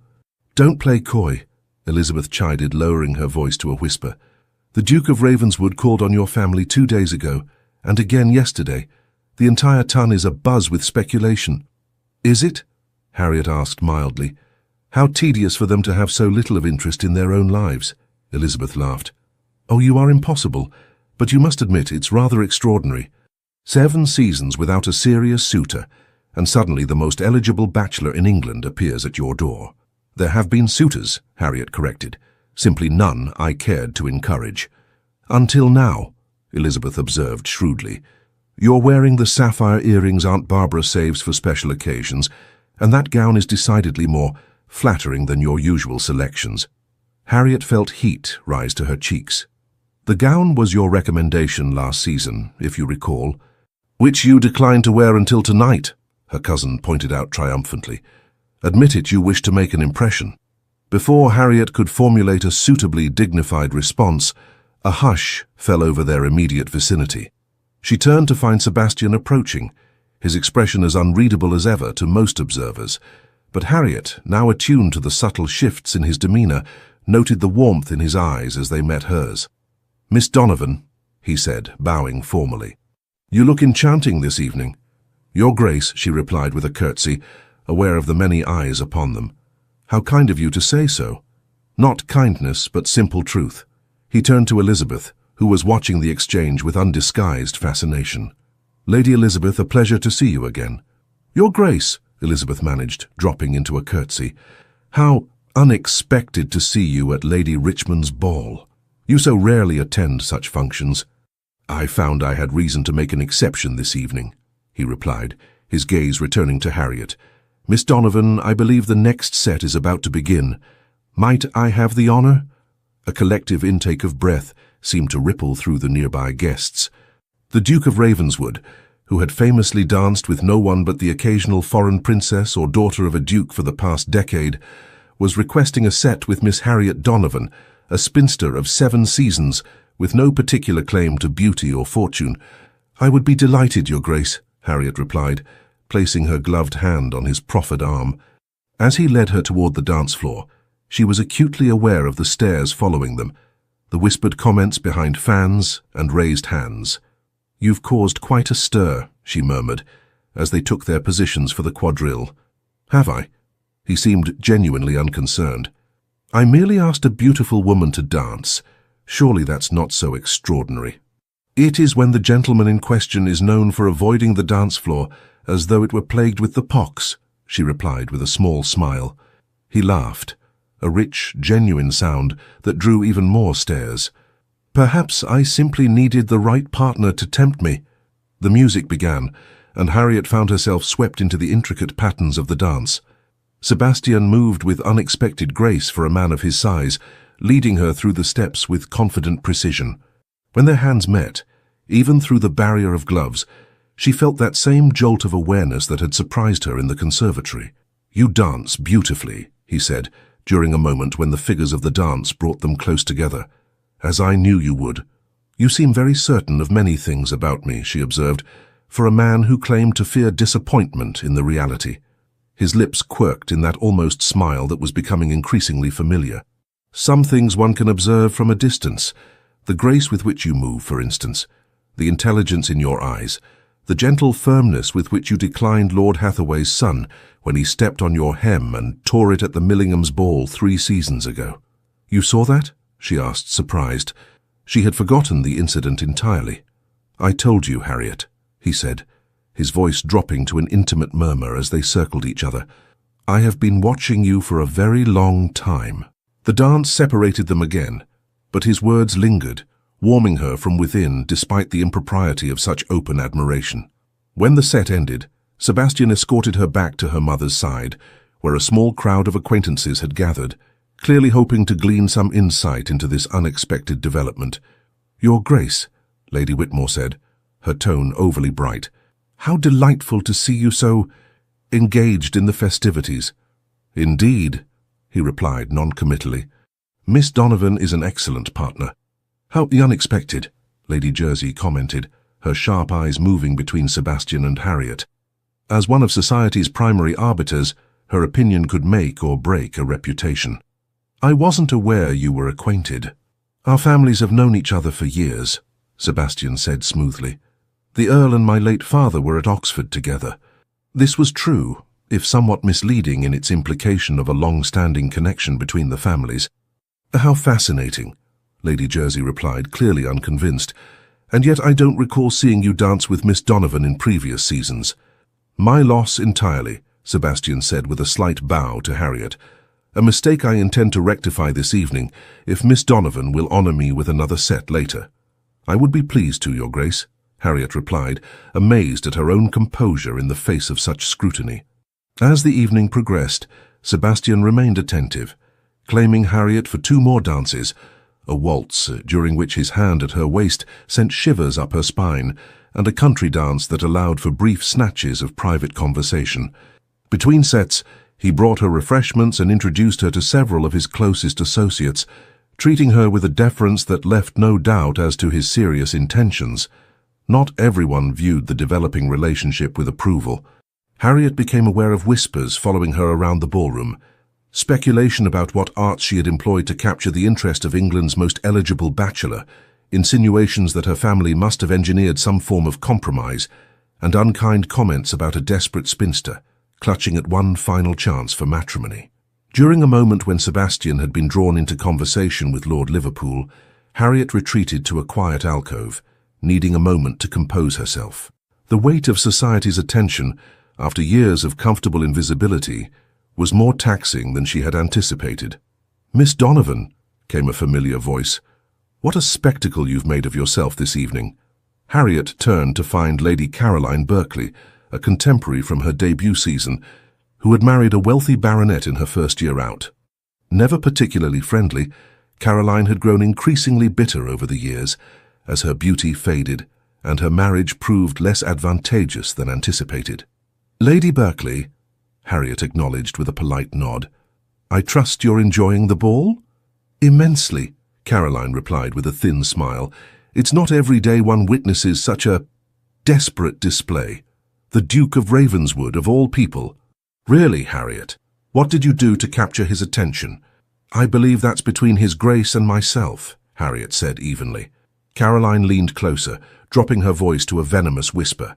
"Don't play coy," Elizabeth chided, lowering her voice to a whisper. "The Duke of Ravenswood called on your family 2 days ago, and again yesterday. The entire ton is abuzz with speculation." "Is it?" Harriet asked mildly. "How tedious for them to have so little of interest in their own lives," Elizabeth laughed. "Oh, you are impossible, but you must admit it's rather extraordinary. 7 seasons without a serious suitor, and suddenly the most eligible bachelor in England appears at your door." "There have been suitors," Harriet corrected, "simply none I cared to encourage." "Until now," Elizabeth observed shrewdly. "You're wearing the sapphire earrings Aunt Barbara saves for special occasions, and that gown is decidedly more flattering than your usual selections." Harriet felt heat rise to her cheeks. "The gown was your recommendation last season, if you recall." "Which you declined to wear until tonight," her cousin pointed out triumphantly. "Admit it, you wish to make an impression." Before Harriet could formulate a suitably dignified response, a hush fell over their immediate vicinity. She turned to find Sebastian approaching, his expression as unreadable as ever to most observers. But Harriet, now attuned to the subtle shifts in his demeanor, noted the warmth in his eyes as they met hers. "Miss Donovan," he said, bowing formally. "You look enchanting this evening." "Your Grace," she replied with a curtsy, aware of the many eyes upon them. "How kind of you to say so." Not kindness, but simple truth. He turned to Elizabeth, who was watching the exchange with undisguised fascination. "Lady Elizabeth, a pleasure to see you again." "Your Grace," Elizabeth managed, dropping into a curtsy. "How unexpected to see you at Lady Richmond's ball. You so rarely attend such functions." "I found I had reason to make an exception this evening," he replied, his gaze returning to Harriet. "Miss Donovan, I believe the next set is about to begin. Might I have the honor?" A collective intake of breath seemed to ripple through the nearby guests. The Duke of Ravenswood, who had famously danced with no one but the occasional foreign princess or daughter of a duke for the past decade, was requesting a set with Miss Harriet Donovan, a spinster of 7 seasons, with no particular claim to beauty or fortune. "I would be delighted, Your Grace," Harriet replied, placing her gloved hand on his proffered arm. As he led her toward the dance floor, she was acutely aware of the stares following them, the whispered comments behind fans and raised hands. "You've caused quite a stir," she murmured, as they took their positions for the quadrille. "Have I?" He seemed genuinely unconcerned. "I merely asked a beautiful woman to dance. Surely that's not so extraordinary." "It is when the gentleman in question is known for avoiding the dance floor as though it were plagued with the pox," she replied with a small smile. He laughed, a rich, genuine sound that drew even more stares. "Perhaps I simply needed the right partner to tempt me." The music began, and Harriet found herself swept into the intricate patterns of the dance. Sebastian moved with unexpected grace for a man of his size, leading her through the steps with confident precision. When their hands met, even through the barrier of gloves, she felt that same jolt of awareness that had surprised her in the conservatory. "You dance beautifully," he said, during a moment when the figures of the dance brought them close together. "As I knew you would." "You seem very certain of many things about me," she observed, for a man who claimed to fear disappointment in the reality. His lips quirked in that almost smile that was becoming increasingly familiar. "Some things one can observe from a distance. The grace with which you move, for instance, the intelligence in your eyes, the gentle firmness with which you declined Lord Hathaway's son when he stepped on your hem and tore it at the Millingham's ball 3 seasons ago." "You saw that?" she asked, surprised. She had forgotten the incident entirely. "I told you, Harriet," he said, his voice dropping to an intimate murmur as they circled each other. "I have been watching you for a very long time." The dance separated them again, but his words lingered, warming her from within despite the impropriety of such open admiration. When the set ended, Sebastian escorted her back to her mother's side, where a small crowd of acquaintances had gathered, clearly hoping to glean some insight into this unexpected development. "Your Grace," Lady Whitmore said, her tone overly bright, "how delightful to see you so engaged in the festivities." "Indeed," he replied non-committally. "Miss Donovan is an excellent partner." "How unexpected," Lady Jersey commented, her sharp eyes moving between Sebastian and Harriet. As one of society's primary arbiters, her opinion could make or break a reputation. "I wasn't aware you were acquainted." "Our families have known each other for years," Sebastian said smoothly. "The Earl and my late father were at Oxford together." This was true, if somewhat misleading in its implication of a long-standing connection between the families. "How fascinating," Lady Jersey replied, clearly unconvinced. "And yet I don't recall seeing you dance with Miss Donovan in previous seasons." "My loss entirely," Sebastian said with a slight bow to Harriet. "A mistake I intend to rectify this evening, if Miss Donovan will honor me with another set later." "I would be pleased to, Your Grace," Harriet replied, amazed at her own composure in the face of such scrutiny. As the evening progressed, Sebastian remained attentive, claiming Harriet for 2 more dances, a waltz during which his hand at her waist sent shivers up her spine, and a country dance that allowed for brief snatches of private conversation. Between sets, he brought her refreshments and introduced her to several of his closest associates, treating her with a deference that left no doubt as to his serious intentions. Not everyone viewed the developing relationship with approval. Harriet became aware of whispers following her around the ballroom, speculation about what arts she had employed to capture the interest of England's most eligible bachelor, insinuations that her family must have engineered some form of compromise, and unkind comments about a desperate spinster, clutching at one final chance for matrimony. During a moment when Sebastian had been drawn into conversation with Lord Liverpool, Harriet retreated to a quiet alcove, needing a moment to compose herself. The weight of society's attention, after years of comfortable invisibility, was more taxing than she had anticipated. "Miss Donovan," came a familiar voice. "What a spectacle you've made of yourself this evening." Harriet turned to find Lady Caroline Berkeley, a contemporary from her debut season, who had married a wealthy baronet in her first year out. Never particularly friendly, Caroline had grown increasingly bitter over the years as her beauty faded and her marriage proved less advantageous than anticipated. "Lady Berkeley," Harriet acknowledged with a polite nod, "I trust you're enjoying the ball?" "Immensely," Caroline replied with a thin smile. "It's not every day one witnesses such a desperate display. The Duke of Ravenswood, of all people." "Really, Harriet? What did you do to capture his attention?" "I believe that's between His Grace and myself," Harriet said evenly. Caroline leaned closer, dropping her voice to a venomous whisper.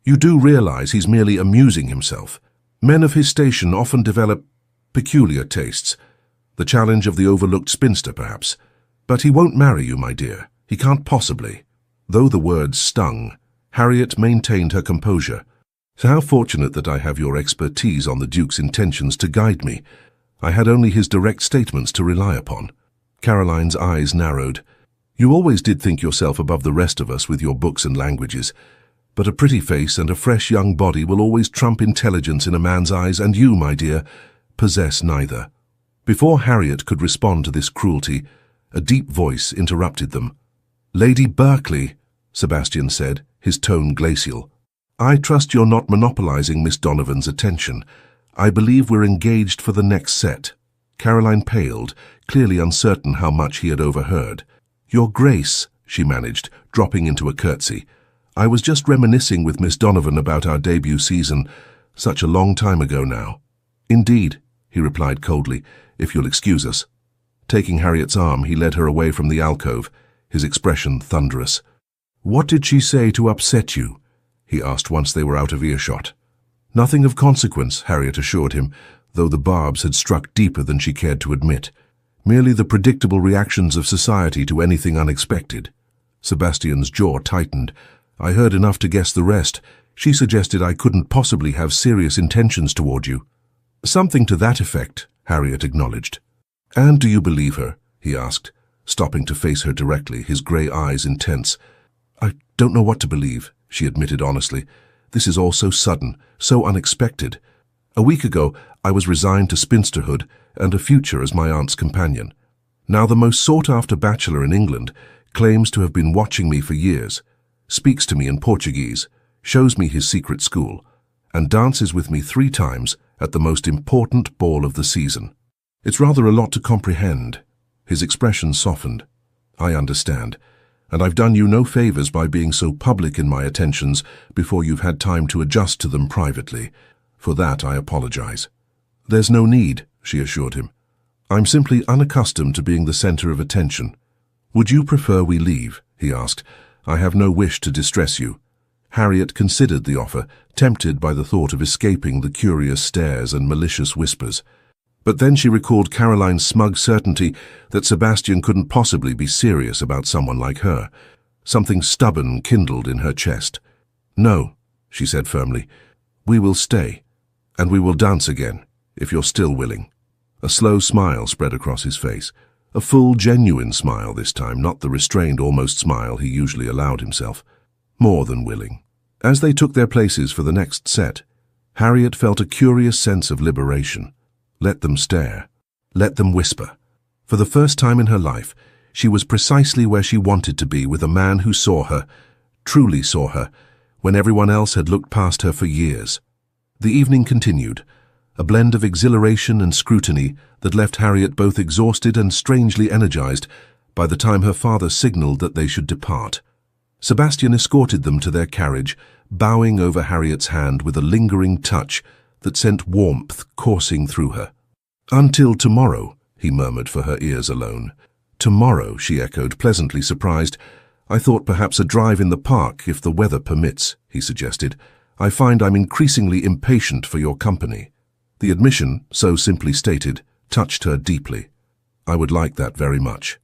"You do realize he's merely amusing himself. Men of his station often develop peculiar tastes. The challenge of the overlooked spinster, perhaps. But he won't marry you, my dear. He can't possibly." Though the words stung, Harriet maintained her composure. "So how fortunate that I have your expertise on the Duke's intentions to guide me. I had only his direct statements to rely upon." Caroline's eyes narrowed. "You always did think yourself above the rest of us with your books and languages. But a pretty face and a fresh young body will always trump intelligence in a man's eyes, and you, my dear, possess neither." Before Harriet could respond to this cruelty, a deep voice interrupted them. "Lady Berkeley," Sebastian said, his tone glacial. "I trust you're not monopolizing Miss Donovan's attention. I believe we're engaged for the next set." Caroline paled, clearly uncertain how much he had overheard. "Your Grace," she managed, dropping into a curtsy. "I was just reminiscing with Miss Donovan about our debut season, such a long time ago now." "Indeed," he replied coldly, "if you'll excuse us." Taking Harriet's arm, he led her away from the alcove, his expression thunderous. "What did she say to upset you?" he asked once they were out of earshot. "Nothing of consequence," Harriet assured him, though the barbs had struck deeper than she cared to admit. "Merely the predictable reactions of society to anything unexpected." Sebastian's jaw tightened. "I heard enough to guess the rest. She suggested I couldn't possibly have serious intentions toward you." "Something to that effect," Harriet acknowledged. "And do you believe her?" he asked, stopping to face her directly, his grey eyes intense. "I don't know what to believe," she admitted honestly. "This is all so sudden, so unexpected. A week ago, I was resigned to spinsterhood and a future as my aunt's companion. Now the most sought-after bachelor in England claims to have been watching me for years, speaks to me in Portuguese, shows me his secret school, and dances with me 3 times at the most important ball of the season. It's rather a lot to comprehend." His expression softened. "I understand, and I've done you no favors by being so public in my attentions before you've had time to adjust to them privately. For that I apologize." "There's no need," she assured him. "I'm simply unaccustomed to being the center of attention." "Would you prefer we leave?" he asked. "I have no wish to distress you." Harriet considered the offer, tempted by the thought of escaping the curious stares and malicious whispers. But then she recalled Caroline's smug certainty that Sebastian couldn't possibly be serious about someone like her. Something stubborn kindled in her chest. "No," she said firmly. "We will stay, and we will dance again, if you're still willing." A slow smile spread across his face. A full, genuine smile this time, not the restrained, almost smile he usually allowed himself. More than willing. As they took their places for the next set, Harriet felt a curious sense of liberation. Let them stare. Let them whisper. For the first time in her life, she was precisely where she wanted to be with a man who saw her, truly saw her, when everyone else had looked past her for years. The evening continued, a blend of exhilaration and scrutiny that left Harriet both exhausted and strangely energized by the time her father signaled that they should depart. Sebastian escorted them to their carriage, bowing over Harriet's hand with a lingering touch that sent warmth coursing through her. "Until tomorrow," he murmured for her ears alone. "Tomorrow," she echoed, pleasantly surprised. "I thought perhaps a drive in the park, if the weather permits," he suggested. "I find I'm increasingly impatient for your company." The admission, so simply stated, touched her deeply. "I would like that very much."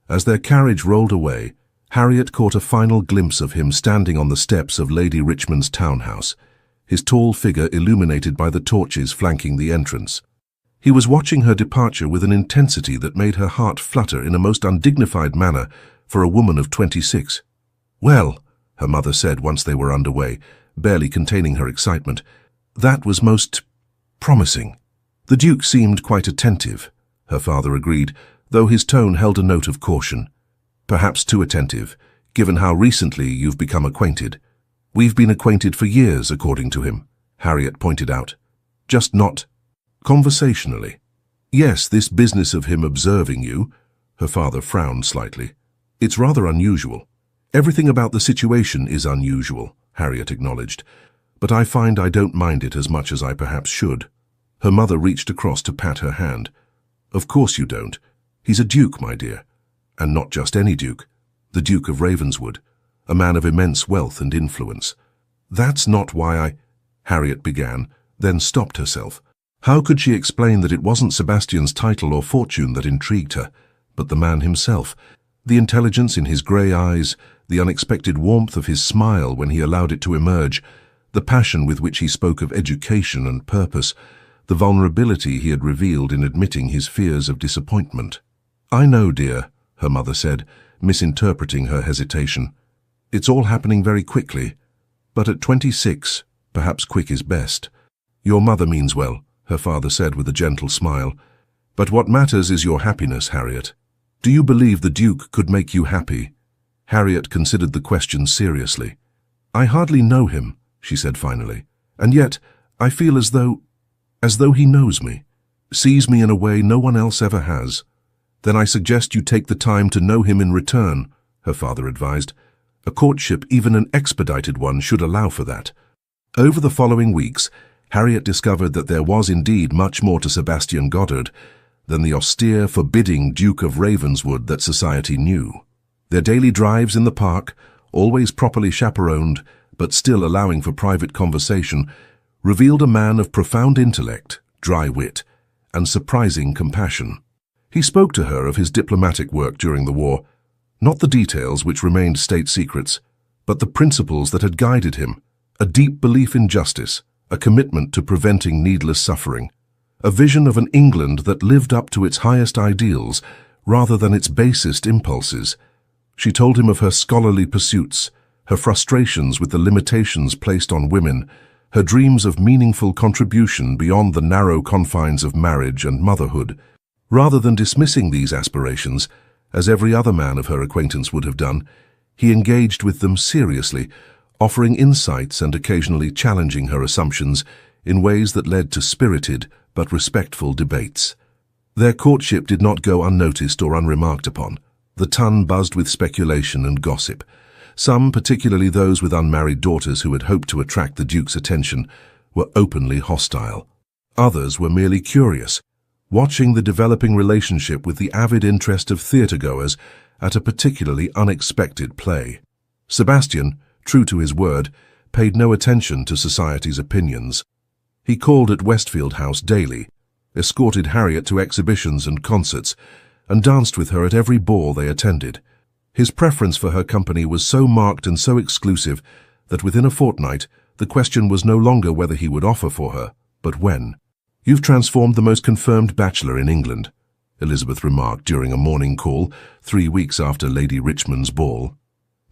As their carriage rolled away, Harriet caught a final glimpse of him standing on the steps of Lady Richmond's townhouse, his tall figure illuminated by the torches flanking the entrance. He was watching her departure with an intensity that made her heart flutter in a most undignified manner for a woman of 26. "Well," her mother said once they were underway, barely containing her excitement, "that was most promising." "The Duke seemed quite attentive," her father agreed, though his tone held a note of caution. "Perhaps too attentive, given how recently you've become acquainted." "We've been acquainted for years, according to him," Harriet pointed out. "Just not conversationally." "Yes, this business of him observing you," her father frowned slightly. "It's rather unusual." "Everything about the situation is unusual," Harriet acknowledged, "but I find I don't mind it as much as I perhaps should." Her mother reached across to pat her hand. "Of course you don't. He's a duke, my dear. And not just any duke. The Duke of Ravenswood, a man of immense wealth and influence." "That's not why I—" Harriet began, then stopped herself. How could she explain that it wasn't Sebastian's title or fortune that intrigued her, but the man himself? The intelligence in his grey eyes, the unexpected warmth of his smile when he allowed it to emerge, the passion with which he spoke of education and purpose, the vulnerability he had revealed in admitting his fears of disappointment. "I know, dear," her mother said, misinterpreting her hesitation. "It's all happening very quickly, but at 26, perhaps quick is best." "Your mother means well," her father said with a gentle smile. "But what matters is your happiness, Harriet. Do you believe the Duke could make you happy?" Harriet considered the question seriously. "I hardly know him," she said finally, "and yet I feel as though he knows me, sees me in a way no one else ever has." "Then I suggest you take the time to know him in return," her father advised. "A courtship, even an expedited one, should allow for that." Over the following weeks, Harriet discovered that there was indeed much more to Sebastian Goddard than the austere, forbidding Duke of Ravenswood that society knew. Their daily drives in the park, always properly chaperoned, but still allowing for private conversation, revealed a man of profound intellect, dry wit, and surprising compassion. He spoke to her of his diplomatic work during the war, not the details which remained state secrets, but the principles that had guided him, a deep belief in justice, a commitment to preventing needless suffering, a vision of an England that lived up to its highest ideals rather than its basest impulses. She told him of her scholarly pursuits, her frustrations with the limitations placed on women, her dreams of meaningful contribution beyond the narrow confines of marriage and motherhood. Rather than dismissing these aspirations, as every other man of her acquaintance would have done, he engaged with them seriously, offering insights and occasionally challenging her assumptions in ways that led to spirited but respectful debates. Their courtship did not go unnoticed or unremarked upon. The Tun buzzed with speculation and gossip. Some, particularly those with unmarried daughters who had hoped to attract the Duke's attention, were openly hostile. Others were merely curious, watching the developing relationship with the avid interest of theatre-goers at a particularly unexpected play. Sebastian, true to his word, paid no attention to society's opinions. He called at Westfield House daily, escorted Harriet to exhibitions and concerts, and danced with her at every ball they attended. His preference for her company was so marked and so exclusive that within a fortnight the question was no longer whether he would offer for her, but when. "You've transformed the most confirmed bachelor in England," Elizabeth remarked during a morning call 3 weeks after Lady Richmond's ball.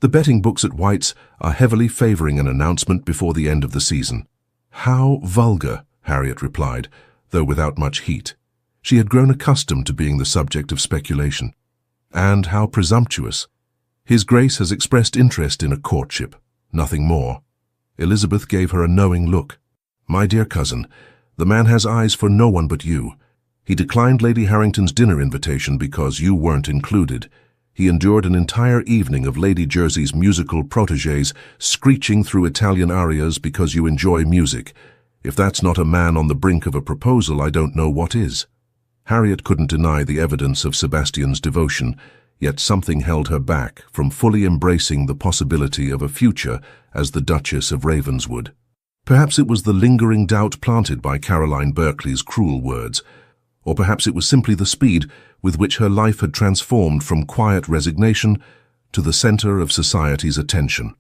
"The betting books at White's are heavily favouring an announcement before the end of the season." "How vulgar," Harriet replied, though without much heat. She had grown accustomed to being the subject of speculation. "And how presumptuous. His Grace has expressed interest in a courtship, nothing more." Elizabeth gave her a knowing look. "My dear cousin, the man has eyes for no one but you. He declined Lady Harrington's dinner invitation because you weren't included. He endured an entire evening of Lady Jersey's musical protégés screeching through Italian arias because you enjoy music. If that's not a man on the brink of a proposal, I don't know what is." Harriet couldn't deny the evidence of Sebastian's devotion, yet something held her back from fully embracing the possibility of a future as the Duchess of Ravenswood. Perhaps it was the lingering doubt planted by Caroline Berkeley's cruel words, or perhaps it was simply the speed with which her life had transformed from quiet resignation to the center of society's attention.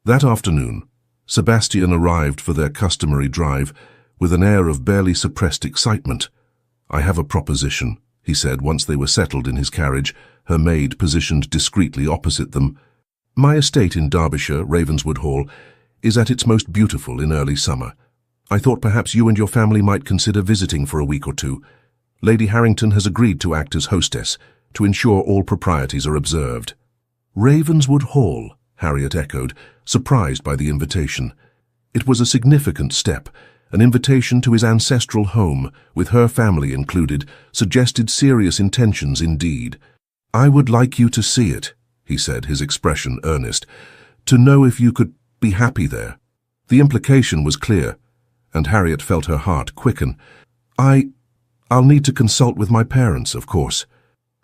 That afternoon, Sebastian arrived for their customary drive with an air of barely suppressed excitement. "I have a proposition," he said once they were settled in his carriage, her maid positioned discreetly opposite them. "My estate in Derbyshire, Ravenswood Hall, is at its most beautiful in early summer. I thought perhaps you and your family might consider visiting for a week or two. Lady Harrington has agreed to act as hostess, to ensure all proprieties are observed." "Ravenswood Hall," Harriet echoed, surprised by the invitation. It was a significant step. An invitation to his ancestral home, with her family included, suggested serious intentions indeed. "I would like you to see it," he said, his expression earnest, "to know if you could be happy there." The implication was clear, and Harriet felt her heart quicken. I'll need to consult with my parents, of course."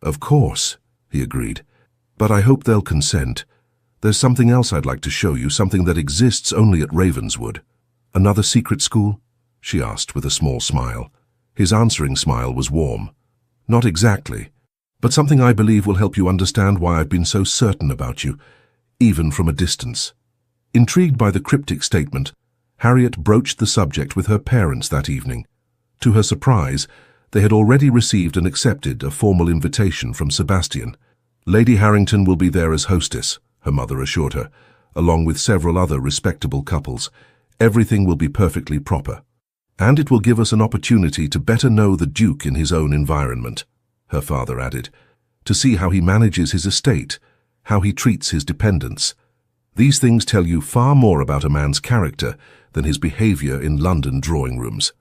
"Of course," he agreed. "But I hope they'll consent. There's something else I'd like to show you, something that exists only at Ravenswood." "Another secret school?" she asked with a small smile. His answering smile was warm. "Not exactly, but something I believe will help you understand why I've been so certain about you, even from a distance." Intrigued by the cryptic statement, Harriet broached the subject with her parents that evening. To her surprise, they had already received and accepted a formal invitation from Sebastian. "Lady Harrington will be there as hostess," her mother assured her, "along with several other respectable couples. Everything will be perfectly proper. And it will give us an opportunity to better know the Duke in his own environment," her father added, "to see how he manages his estate, how he treats his dependents. These things tell you far more about a man's character than his behavior in London drawing rooms."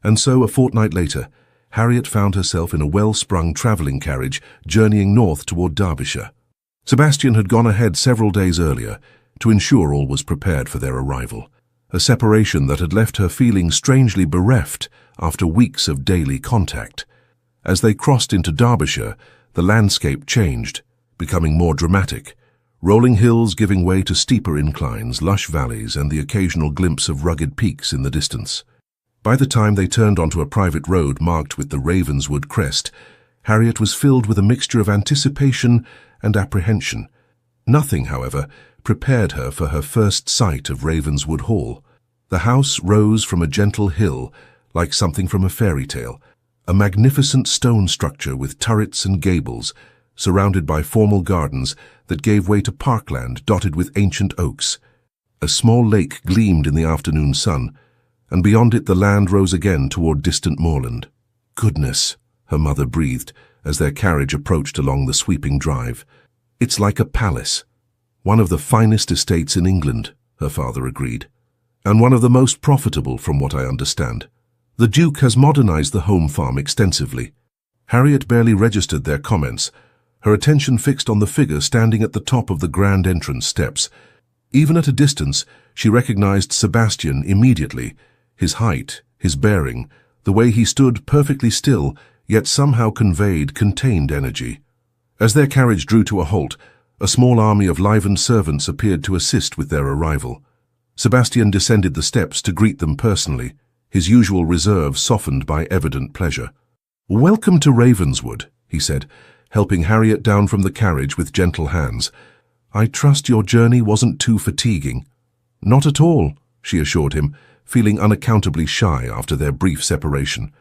And so, a fortnight later, Harriet found herself in a well-sprung travelling carriage journeying north toward Derbyshire. Sebastian had gone ahead several days earlier to ensure all was prepared for their arrival, a separation that had left her feeling strangely bereft after weeks of daily contact. As they crossed into Derbyshire, the landscape changed, becoming more dramatic, rolling hills giving way to steeper inclines, lush valleys, and the occasional glimpse of rugged peaks in the distance. By the time they turned onto a private road marked with the Ravenswood crest, Harriet was filled with a mixture of anticipation and apprehension. Nothing, however, prepared her for her first sight of Ravenswood Hall. The house rose from a gentle hill, like something from a fairy tale, a magnificent stone structure with turrets and gables, surrounded by formal gardens that gave way to parkland dotted with ancient oaks. A small lake gleamed in the afternoon sun, and beyond it the land rose again toward distant moorland. "Goodness," her mother breathed as their carriage approached along the sweeping drive. "It's like a palace." "One of the finest estates in England," her father agreed, "and one of the most profitable from what I understand. The Duke has modernized the home farm extensively." Harriet barely registered their comments, her attention fixed on the figure standing at the top of the grand entrance steps. Even at a distance, she recognized Sebastian immediately. His height, his bearing, the way he stood perfectly still, yet somehow conveyed contained energy. As their carriage drew to a halt, a small army of livened servants appeared to assist with their arrival. Sebastian descended the steps to greet them personally, his usual reserve softened by evident pleasure. "Welcome to Ravenswood," he said, helping Harriet down from the carriage with gentle hands. "I trust your journey wasn't too fatiguing." "Not at all," she assured him, feeling unaccountably shy after their brief separation.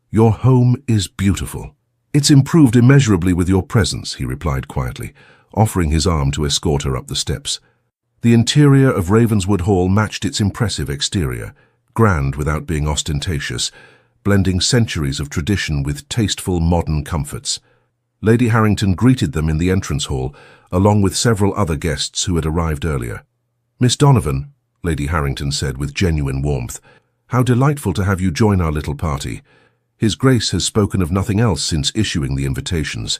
"Your home is beautiful." "It's improved immeasurably with your presence," he replied quietly, offering his arm to escort her up the steps. The interior of Ravenswood Hall matched its impressive exterior, grand without being ostentatious, blending centuries of tradition with tasteful modern comforts. Lady Harrington greeted them in the entrance hall, along with several other guests who had arrived earlier. "Miss Donovan," Lady Harrington said with genuine warmth, "how delightful to have you join our little party. His Grace has spoken of nothing else since issuing the invitations."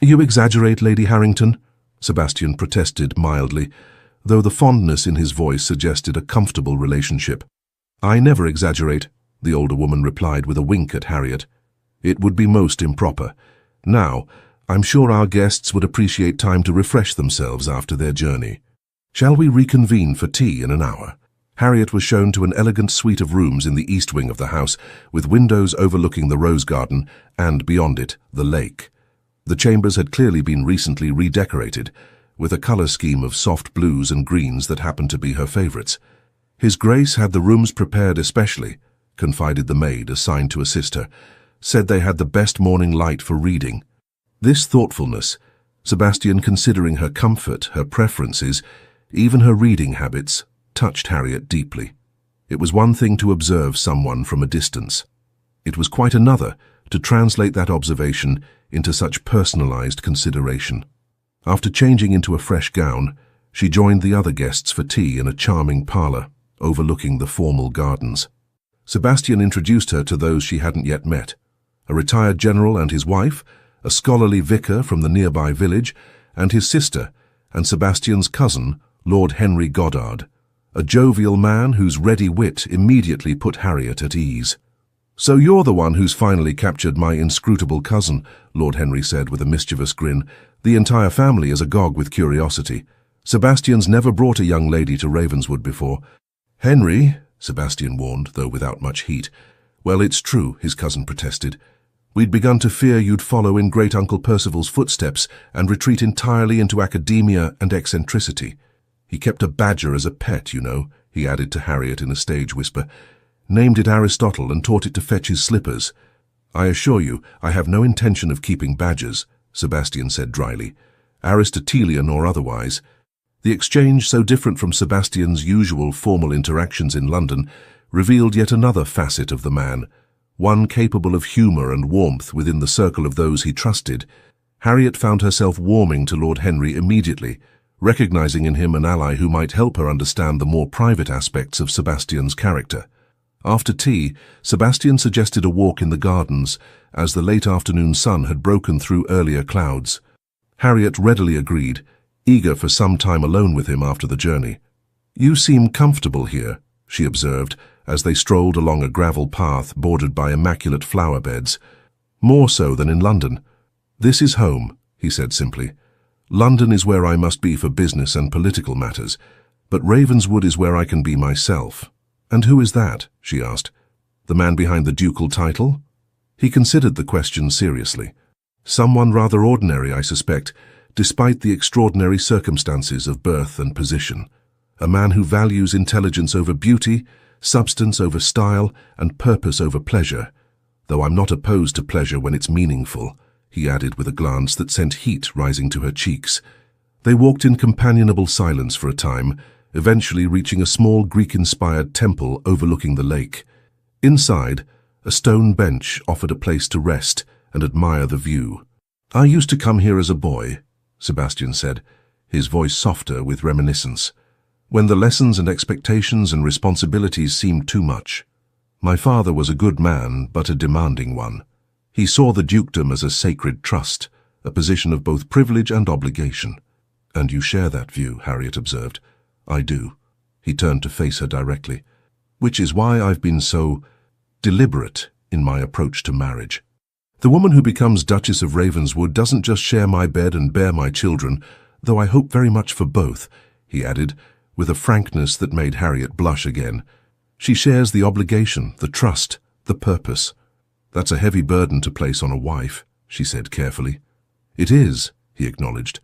"You exaggerate, Lady Harrington," Sebastian protested mildly, though the fondness in his voice suggested a comfortable relationship. "I never exaggerate," the older woman replied with a wink at Harriet. "It would be most improper. Now, I'm sure our guests would appreciate time to refresh themselves after their journey. Shall we reconvene for tea in an hour?" Harriet was shown to an elegant suite of rooms in the east wing of the house, with windows overlooking the rose garden and, beyond it, the lake. The chambers had clearly been recently redecorated, with a color scheme of soft blues and greens that happened to be her favorites. His Grace had the rooms prepared especially, confided the maid assigned to assist her, said they had the best morning light for reading. This thoughtfulness, Sebastian considering her comfort, her preferences, even her reading habits, touched Harriet deeply. It was one thing to observe someone from a distance. It was quite another to translate that observation into such personalized consideration. After changing into a fresh gown, she joined the other guests for tea in a charming parlor overlooking the formal gardens. Sebastian introduced her to those she hadn't yet met: a retired general and his wife, a scholarly vicar from the nearby village, and his sister, and Sebastian's cousin, Lord Henry Goddard, a jovial man whose ready wit immediately put Harriet at ease. "So you're the one who's finally captured my inscrutable cousin," Lord Henry said with a mischievous grin. "The entire family is agog with curiosity. Sebastian's never brought a young lady to Ravenswood before." "Henry," Sebastian warned, though without much heat. "Well, it's true," his cousin protested. "We'd begun to fear you'd follow in Great-Uncle Percival's footsteps and retreat entirely into academia and eccentricity. He kept a badger as a pet, you know," he added to Harriet in a stage whisper. "Named it Aristotle and taught it to fetch his slippers." "I assure you, I have no intention of keeping badgers," Sebastian said dryly, "Aristotelian or otherwise." The exchange, so different from Sebastian's usual formal interactions in London, revealed yet another facet of the man, one capable of humour and warmth within the circle of those he trusted. Harriet found herself warming to Lord Henry immediately, recognizing in him an ally who might help her understand the more private aspects of Sebastian's character. After tea, Sebastian suggested a walk in the gardens, as the late afternoon sun had broken through earlier clouds. Harriet readily agreed, eager for some time alone with him after the journey. "You seem comfortable here," she observed, as they strolled along a gravel path bordered by immaculate flower beds. "More so than in London." "This is home," he said simply. "London is where I must be for business and political matters, but Ravenswood is where I can be myself." "And who is that?" she asked. "The man behind the ducal title?" He considered the question seriously. "Someone rather ordinary, I suspect, despite the extraordinary circumstances of birth and position. A man who values intelligence over beauty, substance over style, and purpose over pleasure. Though I'm not opposed to pleasure when it's meaningful," he added with a glance that sent heat rising to her cheeks. They walked in companionable silence for a time, eventually reaching a small Greek-inspired temple overlooking the lake. Inside, a stone bench offered a place to rest and admire the view. "I used to come here as a boy," Sebastian said, his voice softer with reminiscence, "when the lessons and expectations and responsibilities seemed too much. My father was a good man, but a demanding one. He saw the dukedom as a sacred trust, a position of both privilege and obligation." "And you share that view," Harriet observed. "I do." He turned to face her directly. "Which is why I've been so deliberate in my approach to marriage. The woman who becomes Duchess of Ravenswood doesn't just share my bed and bear my children, though I hope very much for both," he added, with a frankness that made Harriet blush again. "She shares the obligation, the trust, the purpose." "That's a heavy burden to place on a wife," she said carefully. "It is," he acknowledged,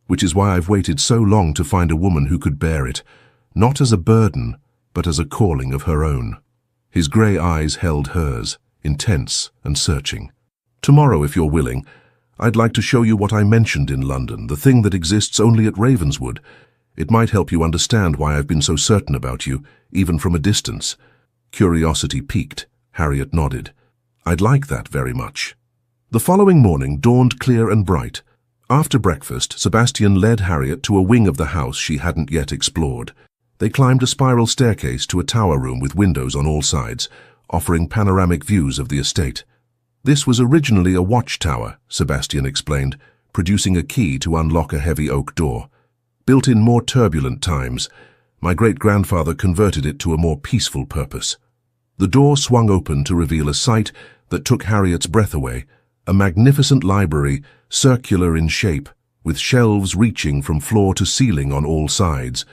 "which is why I've waited so long to find a woman who could bear it, not as a burden, but as a calling of her own." His grey eyes held hers, intense and searching. "Tomorrow, if you're willing, I'd like to show you what I mentioned in London, the thing that exists only at Ravenswood. It might help you understand why I've been so certain about you, even from a distance." Curiosity piqued. Harriet nodded. "I'd like that very much." The following morning dawned clear and bright. After breakfast, Sebastian led Harriet to a wing of the house she hadn't yet explored. They climbed a spiral staircase to a tower room with windows on all sides, offering panoramic views of the estate. "This was originally a watchtower," Sebastian explained, producing a key to unlock a heavy oak door. "Built in more turbulent times, my great-grandfather converted it to a more peaceful purpose." The door swung open to reveal a sight that took Harriet's breath away, a magnificent library, circular in shape, with shelves reaching from floor to ceiling on all sides.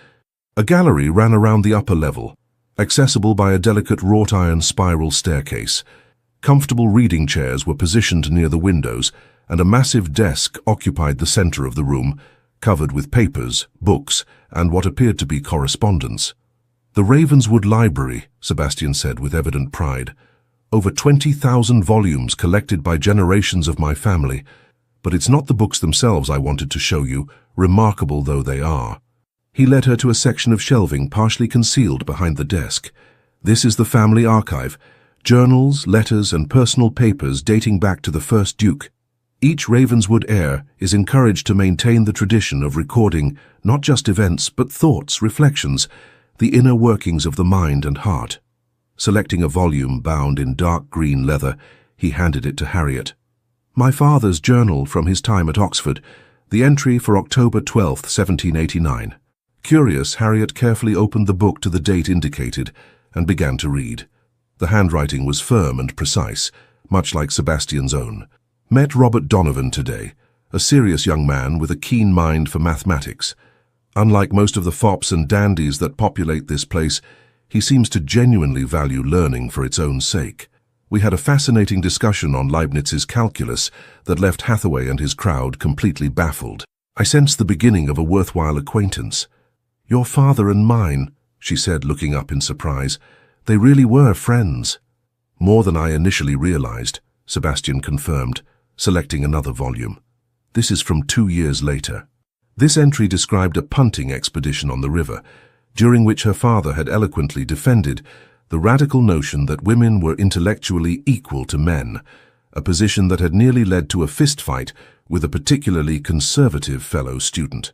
A gallery ran around the upper level, accessible by a delicate wrought-iron spiral staircase. Comfortable reading chairs were positioned near the windows, and a massive desk occupied the center of the room, covered with papers, books, and what appeared to be correspondence. The Ravenswood Library, Sebastian said with evident pride. Over 20,000 volumes collected by generations of my family. But it's not the books themselves I wanted to show you, remarkable though they are. He led her to a section of shelving partially concealed behind the desk. This is the family archive. Journals, letters, and personal papers dating back to the first Duke. Each Ravenswood heir is encouraged to maintain the tradition of recording not just events but thoughts, reflections, the inner workings of the mind and heart. Selecting a volume bound in dark green leather, he handed it to Harriet. My father's journal from his time at Oxford, the entry for October 12, 1789. Curious, Harriet carefully opened the book to the date indicated and began to read. The handwriting was firm and precise, much like Sebastian's own. Met Robert Donovan today, a serious young man with a keen mind for mathematics. Unlike most of the fops and dandies that populate this place, he seems to genuinely value learning for its own sake. We had a fascinating discussion on Leibniz's calculus that left Hathaway and his crowd completely baffled. I sensed the beginning of a worthwhile acquaintance. Your father and mine, she said, looking up in surprise. They really were friends. More than I initially realized, Sebastian confirmed, selecting another volume. This is from 2 years later. This entry described a punting expedition on the river, during which her father had eloquently defended the radical notion that women were intellectually equal to men, a position that had nearly led to a fistfight with a particularly conservative fellow student.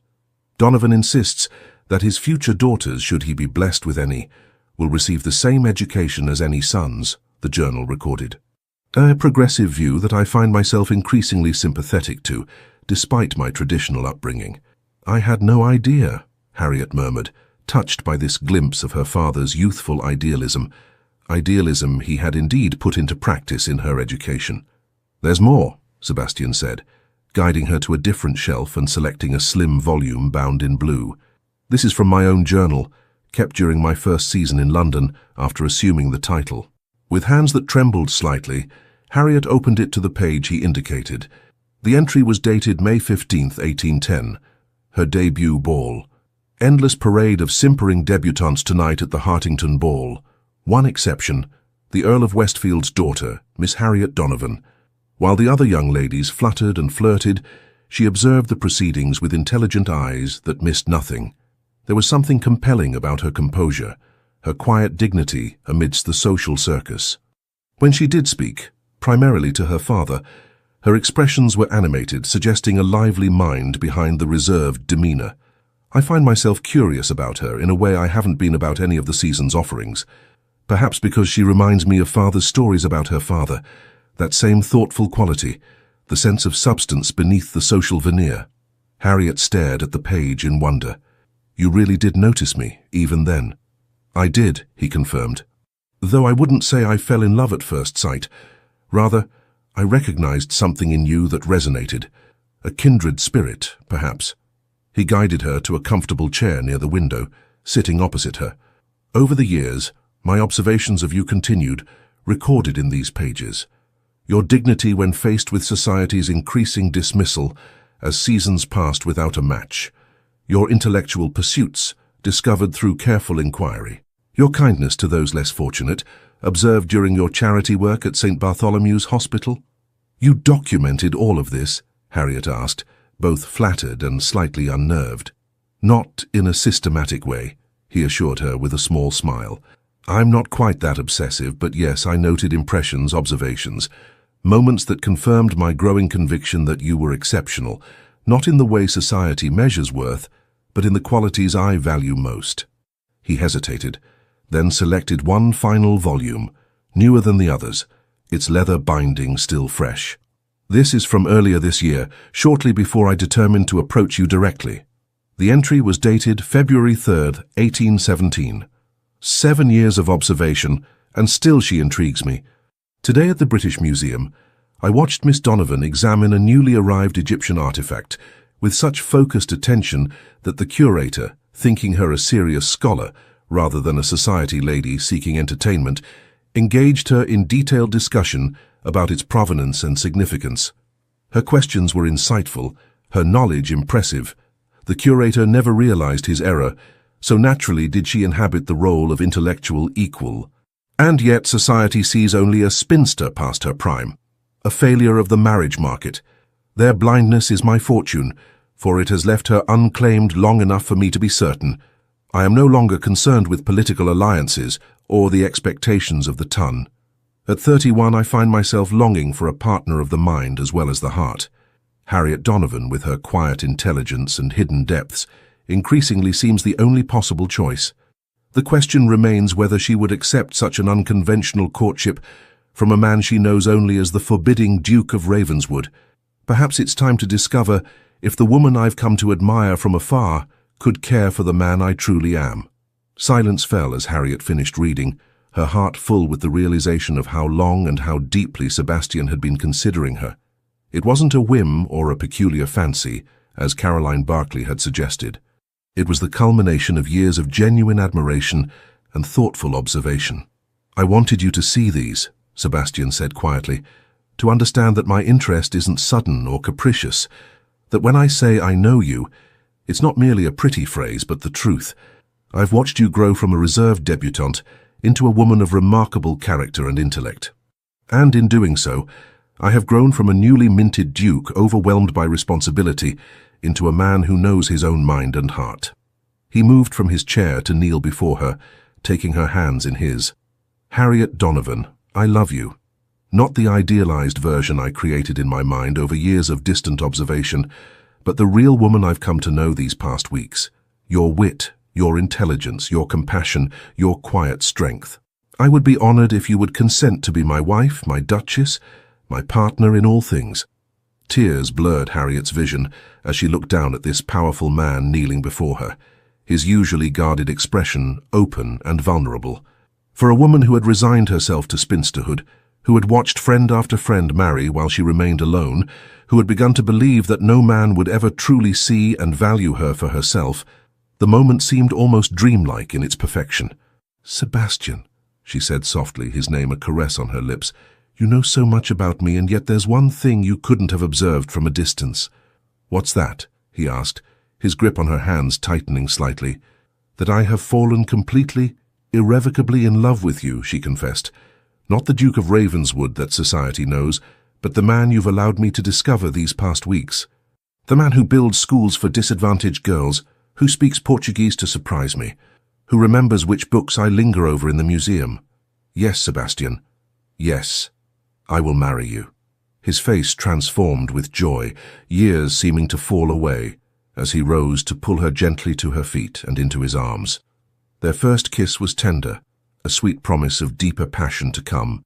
Donovan insists that his future daughters, should he be blessed with any, will receive the same education as any sons, the journal recorded. A progressive view that I find myself increasingly sympathetic to, despite my traditional upbringing. I had no idea, Harriet murmured, touched by this glimpse of her father's youthful idealism he had indeed put into practice in her education. There's more, Sebastian said, guiding her to a different shelf and selecting a slim volume bound in blue. This is from my own journal, kept during my first season in London after assuming the title. With hands that trembled slightly, Harriet opened it to the page he indicated. The entry was dated May 15, 1810, her debut ball. Endless parade of simpering debutantes tonight at the Hartington Ball. One exception, the Earl of Westfield's daughter, Miss Harriet Donovan. While the other young ladies fluttered and flirted, she observed the proceedings with intelligent eyes that missed nothing. There was something compelling about her composure, her quiet dignity amidst the social circus. When she did speak, primarily to her father, her expressions were animated, suggesting a lively mind behind the reserved demeanor. I find myself curious about her in a way I haven't been about any of the season's offerings. Perhaps because she reminds me of father's stories about her father, that same thoughtful quality, the sense of substance beneath the social veneer. Harriet stared at the page in wonder. You really did notice me, even then? I did, he confirmed. Though I wouldn't say I fell in love at first sight. Rather, I recognized something in you that resonated. A kindred spirit, perhaps. He guided her to a comfortable chair near the window, sitting opposite her. Over the years, my observations of you continued, recorded in these pages. Your dignity when faced with society's increasing dismissal as seasons passed without a match. Your intellectual pursuits, discovered through careful inquiry. Your kindness to those less fortunate, observed during your charity work at St. Bartholomew's Hospital. You documented all of this, Harriet asked, both flattered and slightly unnerved. Not in a systematic way, he assured her with a small smile. I'm not quite that obsessive, but yes, I noted impressions, observations, moments that confirmed my growing conviction that you were exceptional, not in the way society measures worth, but in the qualities I value most. He hesitated, then selected one final volume, newer than the others, its leather binding still fresh. This is from earlier this year, shortly before I determined to approach you directly. The entry was dated February 3rd, 1817. 7 years of observation, and still she intrigues me. Today at the British Museum, I watched Miss Donovan examine a newly arrived Egyptian artifact with such focused attention that the curator, thinking her a serious scholar rather than a society lady seeking entertainment, engaged her in detailed discussion about its provenance and significance. Her questions were insightful, her knowledge impressive. The curator never realized his error, so naturally did she inhabit the role of intellectual equal. And yet society sees only a spinster past her prime, a failure of the marriage market. Their blindness is my fortune, for it has left her unclaimed long enough for me to be certain. I am no longer concerned with political alliances or the expectations of the ton. At 31, I find myself longing for a partner of the mind as well as the heart. Harriet Donovan, with her quiet intelligence and hidden depths, increasingly seems the only possible choice. The question remains whether she would accept such an unconventional courtship from a man she knows only as the forbidding Duke of Ravenswood. Perhaps it's time to discover if the woman I've come to admire from afar could care for the man I truly am. Silence fell as Harriet finished reading, her heart full with the realization of how long and how deeply Sebastian had been considering her. It wasn't a whim or a peculiar fancy, as Caroline Barclay had suggested. It was the culmination of years of genuine admiration and thoughtful observation. "I wanted you to see these," Sebastian said quietly, "to understand that my interest isn't sudden or capricious, that when I say I know you, it's not merely a pretty phrase, but the truth. I've watched you grow from a reserved debutante into a woman of remarkable character and intellect. And in doing so, I have grown from a newly minted duke overwhelmed by responsibility into a man who knows his own mind and heart." He moved from his chair to kneel before her, taking her hands in his. "Harriet Donovan, I love you. Not the idealized version I created in my mind over years of distant observation, but the real woman I've come to know these past weeks. Your wit, your intelligence, your compassion, your quiet strength. I would be honored if you would consent to be my wife, my duchess, my partner in all things." Tears blurred Harriet's vision as she looked down at this powerful man kneeling before her, his usually guarded expression open and vulnerable. For a woman who had resigned herself to spinsterhood, who had watched friend after friend marry while she remained alone, who had begun to believe that no man would ever truly see and value her for herself, the moment seemed almost dreamlike in its perfection. "Sebastian," she said softly, his name a caress on her lips, "you know so much about me, and yet there's one thing you couldn't have observed from a distance." "What's that?" he asked, his grip on her hands tightening slightly. "That I have fallen completely, irrevocably in love with you," she confessed. "Not the Duke of Ravenswood that society knows, but the man you've allowed me to discover these past weeks. The man who builds schools for disadvantaged girls, who speaks Portuguese to surprise me, who remembers which books I linger over in the museum. Yes, Sebastian, yes, I will marry you." His face transformed with joy, years seeming to fall away, as he rose to pull her gently to her feet and into his arms. Their first kiss was tender, a sweet promise of deeper passion to come,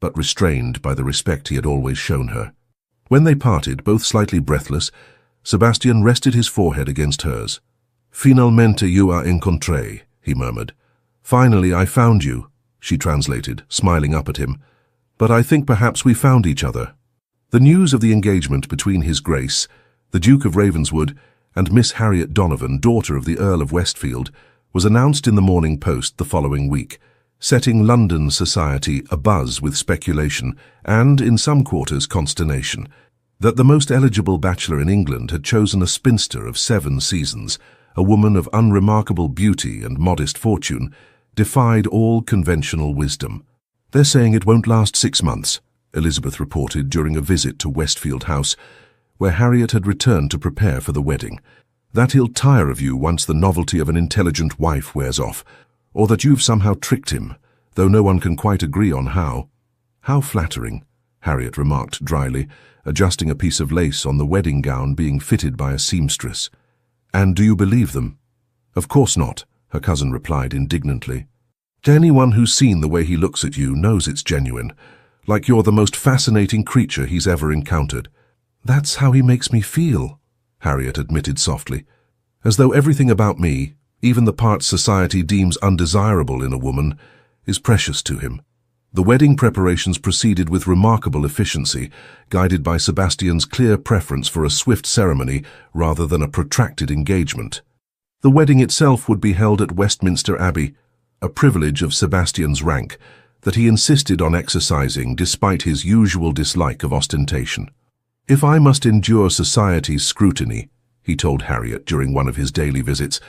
but restrained by the respect he had always shown her. When they parted, both slightly breathless, Sebastian rested his forehead against hers. "Finalmente you a encontré," he murmured. "Finally I found you," she translated, smiling up at him. "But I think perhaps we found each other." The news of the engagement between His Grace, the Duke of Ravenswood, and Miss Harriet Donovan, daughter of the Earl of Westfield, was announced in the Morning Post the following week, setting London society abuzz with speculation and, in some quarters, consternation, that the most eligible bachelor in England had chosen a spinster of 7 seasons, a woman of unremarkable beauty and modest fortune, defied all conventional wisdom. "They're saying it won't last 6 months, Elizabeth reported during a visit to Westfield House, where Harriet had returned to prepare for the wedding. "That he'll tire of you once the novelty of an intelligent wife wears off, or that you've somehow tricked him, though no one can quite agree on how." "How flattering," Harriet remarked dryly, adjusting a piece of lace on the wedding gown being fitted by a seamstress. "And do you believe them?" "Of course not," her cousin replied indignantly. "Anyone who's seen the way he looks at you knows it's genuine, like you're the most fascinating creature he's ever encountered." "That's how he makes me feel," Harriet admitted softly, "as though everything about me, even the parts society deems undesirable in a woman, is precious to him." The wedding preparations proceeded with remarkable efficiency, guided by Sebastian's clear preference for a swift ceremony rather than a protracted engagement. The wedding itself would be held at Westminster Abbey, a privilege of Sebastian's rank that he insisted on exercising despite his usual dislike of ostentation. "If I must endure society's scrutiny," he told Harriet during one of his daily visits,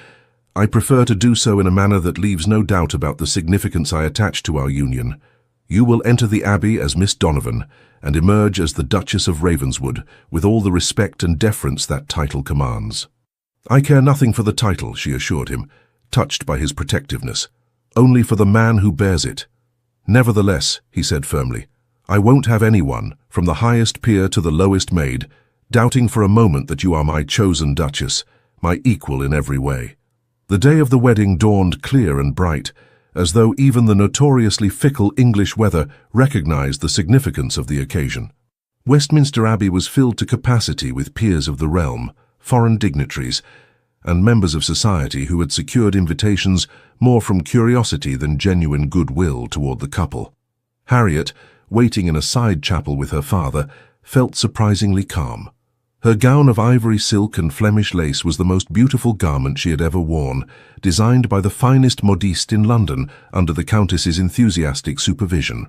I prefer to do so in a manner that leaves no doubt about the significance I attach to our union. You will enter the Abbey as Miss Donovan and emerge as the Duchess of Ravenswood with all the respect and deference that title commands." "I care nothing for the title," she assured him, touched by his protectiveness. "Only for the man who bears it." "Nevertheless," he said firmly, "I won't have anyone, from the highest peer to the lowest maid, doubting for a moment that you are my chosen Duchess, my equal in every way." The day of the wedding dawned clear and bright, as though even the notoriously fickle English weather recognized the significance of the occasion. Westminster Abbey was filled to capacity with peers of the realm, foreign dignitaries, and members of society who had secured invitations more from curiosity than genuine goodwill toward the couple. Harriet, waiting in a side chapel with her father, felt surprisingly calm. Her gown of ivory silk and Flemish lace was the most beautiful garment she had ever worn, designed by the finest modiste in London under the Countess's enthusiastic supervision.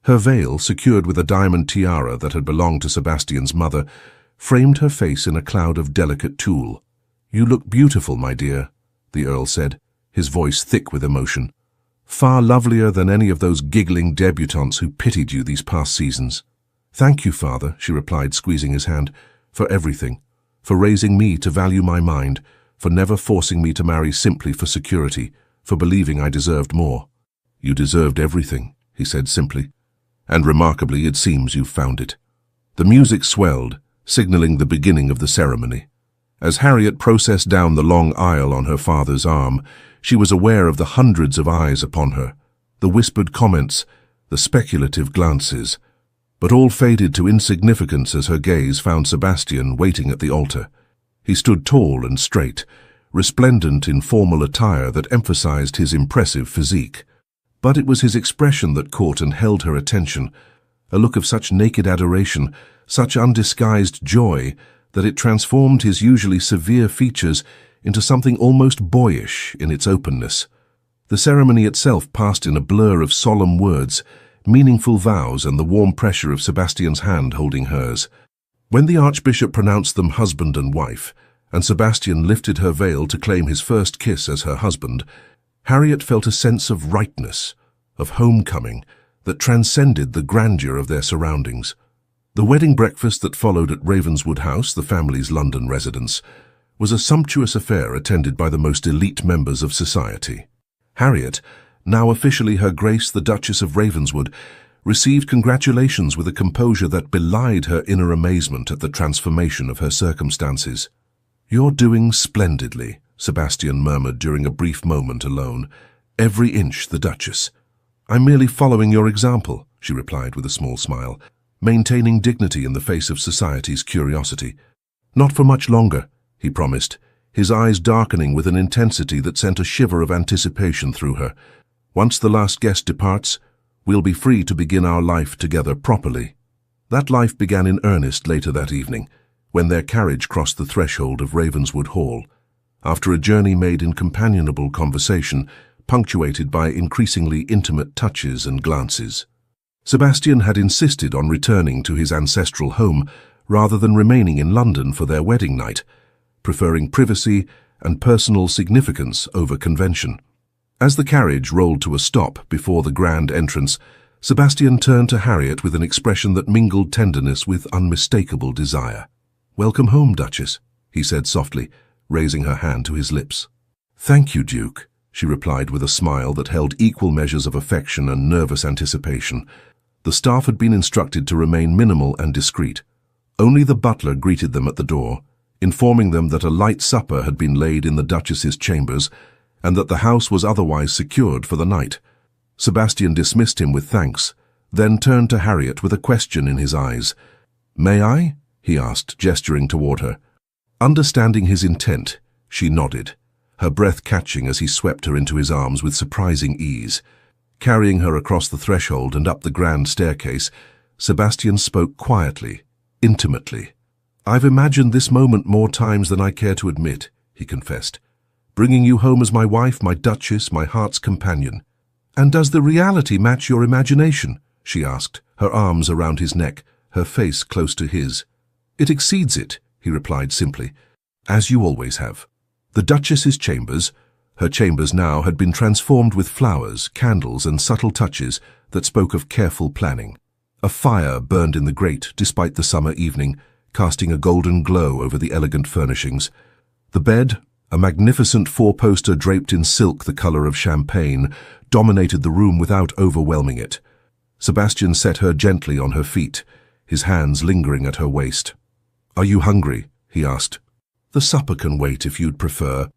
Her veil, secured with a diamond tiara that had belonged to Sebastian's mother, framed her face in a cloud of delicate tulle. "You look beautiful, my dear," the Earl said, his voice thick with emotion. "Far lovelier than any of those giggling debutantes who pitied you these past seasons." "Thank you, father," she replied, squeezing his hand, "for everything, for raising me to value my mind, for never forcing me to marry simply for security, for believing I deserved more." "You deserved everything," he said simply, "and remarkably it seems you've found it." The music swelled, signaling the beginning of the ceremony. As Harriet processed down the long aisle on her father's arm, she was aware of the hundreds of eyes upon her, the whispered comments, the speculative glances, but all faded to insignificance as her gaze found Sebastian waiting at the altar. He stood tall and straight, resplendent in formal attire that emphasized his impressive physique. But it was his expression that caught and held her attention, a look of such naked adoration, such undisguised joy, that it transformed his usually severe features into something almost boyish in its openness. The ceremony itself passed in a blur of solemn words, meaningful vows, and the warm pressure of Sebastian's hand holding hers. When the Archbishop pronounced them husband and wife, and Sebastian lifted her veil to claim his first kiss as her husband, Harriet felt a sense of rightness, of homecoming, that transcended the grandeur of their surroundings. The wedding breakfast that followed at Ravenswood House, the family's London residence, was a sumptuous affair attended by the most elite members of society. Harriet, now officially Her Grace the Duchess of Ravenswood, received congratulations with a composure that belied her inner amazement at the transformation of her circumstances. "You're doing splendidly," Sebastian murmured during a brief moment alone. "Every inch the Duchess." "I'm merely following your example," she replied with a small smile, maintaining dignity in the face of society's curiosity. "Not for much longer," he promised, his eyes darkening with an intensity that sent a shiver of anticipation through her. "Once the last guest departs, we'll be free to begin our life together properly." That life began in earnest later that evening, when their carriage crossed the threshold of Ravenswood Hall, after a journey made in companionable conversation, punctuated by increasingly intimate touches and glances. Sebastian had insisted on returning to his ancestral home rather than remaining in London for their wedding night, preferring privacy and personal significance over convention. As the carriage rolled to a stop before the grand entrance, Sebastian turned to Harriet with an expression that mingled tenderness with unmistakable desire. "Welcome home, Duchess," he said softly, raising her hand to his lips. "Thank you, Duke," she replied with a smile that held equal measures of affection and nervous anticipation. The staff had been instructed to remain minimal and discreet. Only the butler greeted them at the door, informing them that a light supper had been laid in the Duchess's chambers and that the house was otherwise secured for the night. Sebastian dismissed him with thanks, then turned to Harriet with a question in his eyes. "May I?" he asked, gesturing toward her. Understanding his intent, she nodded, her breath catching as he swept her into his arms with surprising ease. Carrying her across the threshold and up the grand staircase, Sebastian spoke quietly, intimately. "I've imagined this moment more times than I care to admit," he confessed. "Bringing you home as my wife, my Duchess, my heart's companion." "And does the reality match your imagination?" she asked, her arms around his neck, her face close to his. "It exceeds it," he replied simply, "as you always have. The Duchess's chambers, Her chambers now had been transformed with flowers, candles, and subtle touches that spoke of careful planning. A fire burned in the grate despite the summer evening, casting a golden glow over the elegant furnishings. The bed, a magnificent four-poster draped in silk the color of champagne, dominated the room without overwhelming it. Sebastian set her gently on her feet, his hands lingering at her waist. "Are you hungry?" he asked. "The supper can wait if you'd prefer."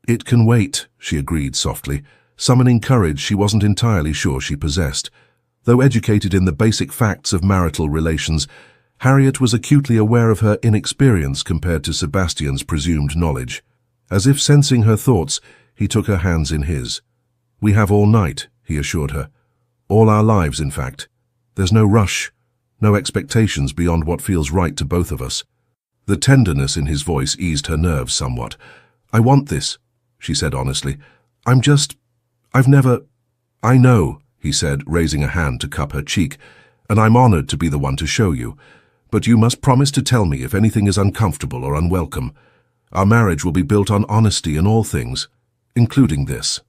"It can wait," she agreed softly, summoning courage she wasn't entirely sure she possessed. Though educated in the basic facts of marital relations, Harriet was acutely aware of her inexperience compared to Sebastian's presumed knowledge. As if sensing her thoughts, he took her hands in his. "We have all night," he assured her. "All our lives, in fact. There's no rush, no expectations beyond what feels right to both of us." The tenderness in his voice eased her nerves somewhat. "I want this," she said honestly. I've never—" "I know," he said, raising a hand to cup her cheek, "and I'm honored to be the one to show you. But you must promise to tell me if anything is uncomfortable or unwelcome. Our marriage will be built on honesty in all things, including this."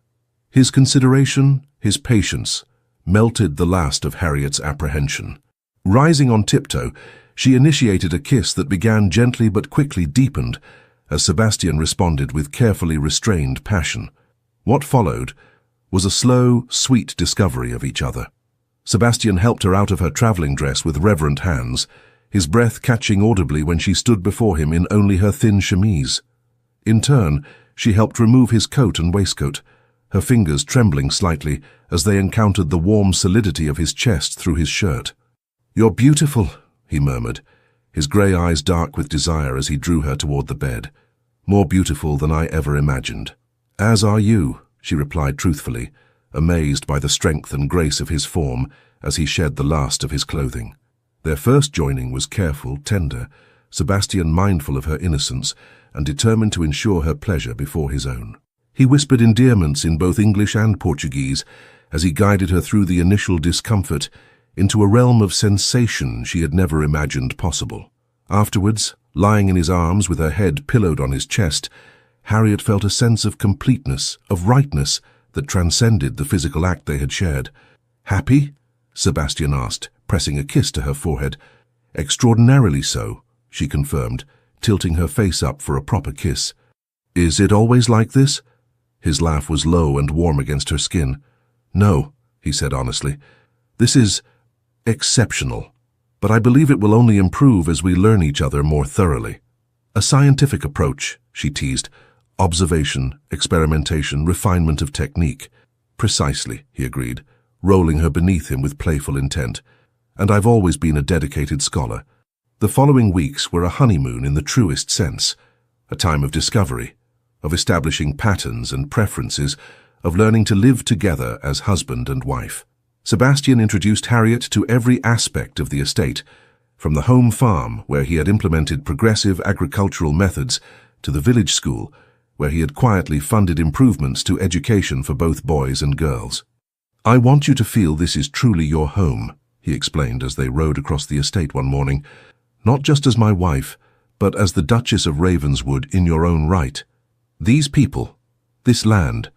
His consideration, his patience, melted the last of Harriet's apprehension. Rising on tiptoe, she initiated a kiss that began gently but quickly deepened, as Sebastian responded with carefully restrained passion. What followed was a slow, sweet discovery of each other. Sebastian helped her out of her traveling dress with reverent hands, his breath catching audibly when she stood before him in only her thin chemise. In turn, she helped remove his coat and waistcoat, her fingers trembling slightly as they encountered the warm solidity of his chest through his shirt. "You're beautiful," he murmured, his grey eyes dark with desire as he drew her toward the bed. "More beautiful than I ever imagined." "As are you," she replied truthfully, amazed by the strength and grace of his form as he shed the last of his clothing. Their first joining was careful, tender, Sebastian mindful of her innocence and determined to ensure her pleasure before his own. He whispered endearments in both English and Portuguese as he guided her through the initial discomfort into a realm of sensation she had never imagined possible. Afterwards, lying in his arms with her head pillowed on his chest, Harriet felt a sense of completeness, of rightness, that transcended the physical act they had shared. "Happy?" Sebastian asked, pressing a kiss to her forehead. "Extraordinarily so," she confirmed, tilting her face up for a proper kiss. "Is it always like this?" His laugh was low and warm against her skin. "No," he said honestly. "This is exceptional, but I believe it will only improve as we learn each other more thoroughly." "A scientific approach," she teased. "Observation, experimentation, refinement of technique." "Precisely," he agreed, rolling her beneath him with playful intent. "And I've always been a dedicated scholar." The following weeks were a honeymoon in the truest sense, a time of discovery, of establishing patterns and preferences, of learning to live together as husband and wife. Sebastian introduced Harriet to every aspect of the estate, from the home farm, where he had implemented progressive agricultural methods, to the village school, where he had quietly funded improvements to education for both boys and girls. "I want you to feel this is truly your home," he explained as they rode across the estate one morning. "Not just as my wife, but as the Duchess of Ravenswood in your own right. These people, this land,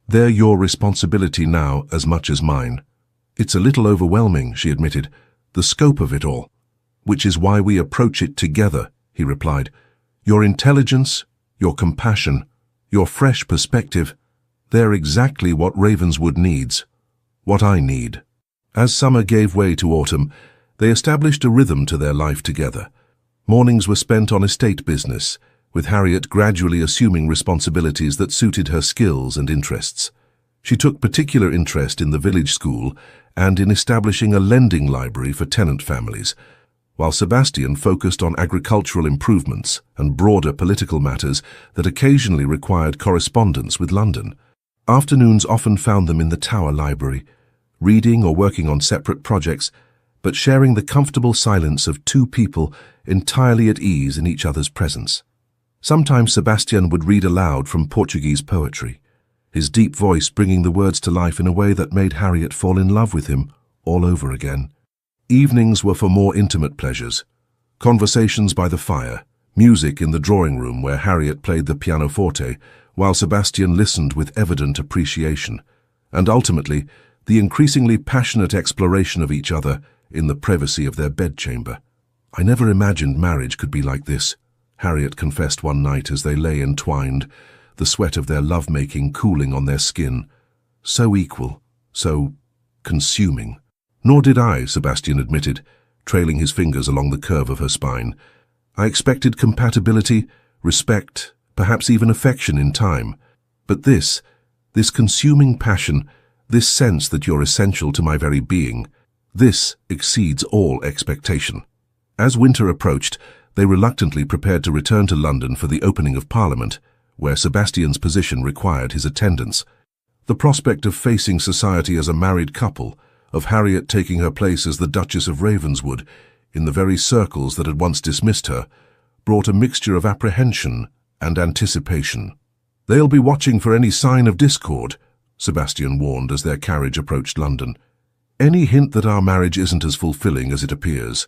they're your responsibility now as much as mine." "It's a little overwhelming," she admitted, "the scope of it all." "Which is why we approach it together," he replied. "Your intelligence, your compassion, your fresh perspective, they're exactly what Ravenswood needs, what I need." As summer gave way to autumn, they established a rhythm to their life together. Mornings were spent on estate business, with Harriet gradually assuming responsibilities that suited her skills and interests. She took particular interest in the village school and in establishing a lending library for tenant families, while Sebastian focused on agricultural improvements and broader political matters that occasionally required correspondence with London. Afternoons often found them in the Tower Library, reading or working on separate projects, but sharing the comfortable silence of two people entirely at ease in each other's presence. Sometimes Sebastian would read aloud from Portuguese poetry, his deep voice bringing the words to life in a way that made Harriet fall in love with him all over again. Evenings were for more intimate pleasures. Conversations by the fire, music in the drawing room where Harriet played the pianoforte, while Sebastian listened with evident appreciation, and ultimately the increasingly passionate exploration of each other in the privacy of their bedchamber. "I never imagined marriage could be like this," Harriet confessed one night as they lay entwined, the sweat of their lovemaking cooling on their skin. "So equal, so consuming." "Nor did I," Sebastian admitted, trailing his fingers along the curve of her spine. "I expected compatibility, respect, perhaps even affection in time. But this consuming passion, this sense that you're essential to my very being, this exceeds all expectation." As winter approached, they reluctantly prepared to return to London for the opening of Parliament, where Sebastian's position required his attendance. The prospect of facing society as a married couple, of Harriet taking her place as the Duchess of Ravenswood, in the very circles that had once dismissed her, brought a mixture of apprehension and anticipation. "They'll be watching for any sign of discord," Sebastian warned as their carriage approached London. "Any hint that our marriage isn't as fulfilling as it appears."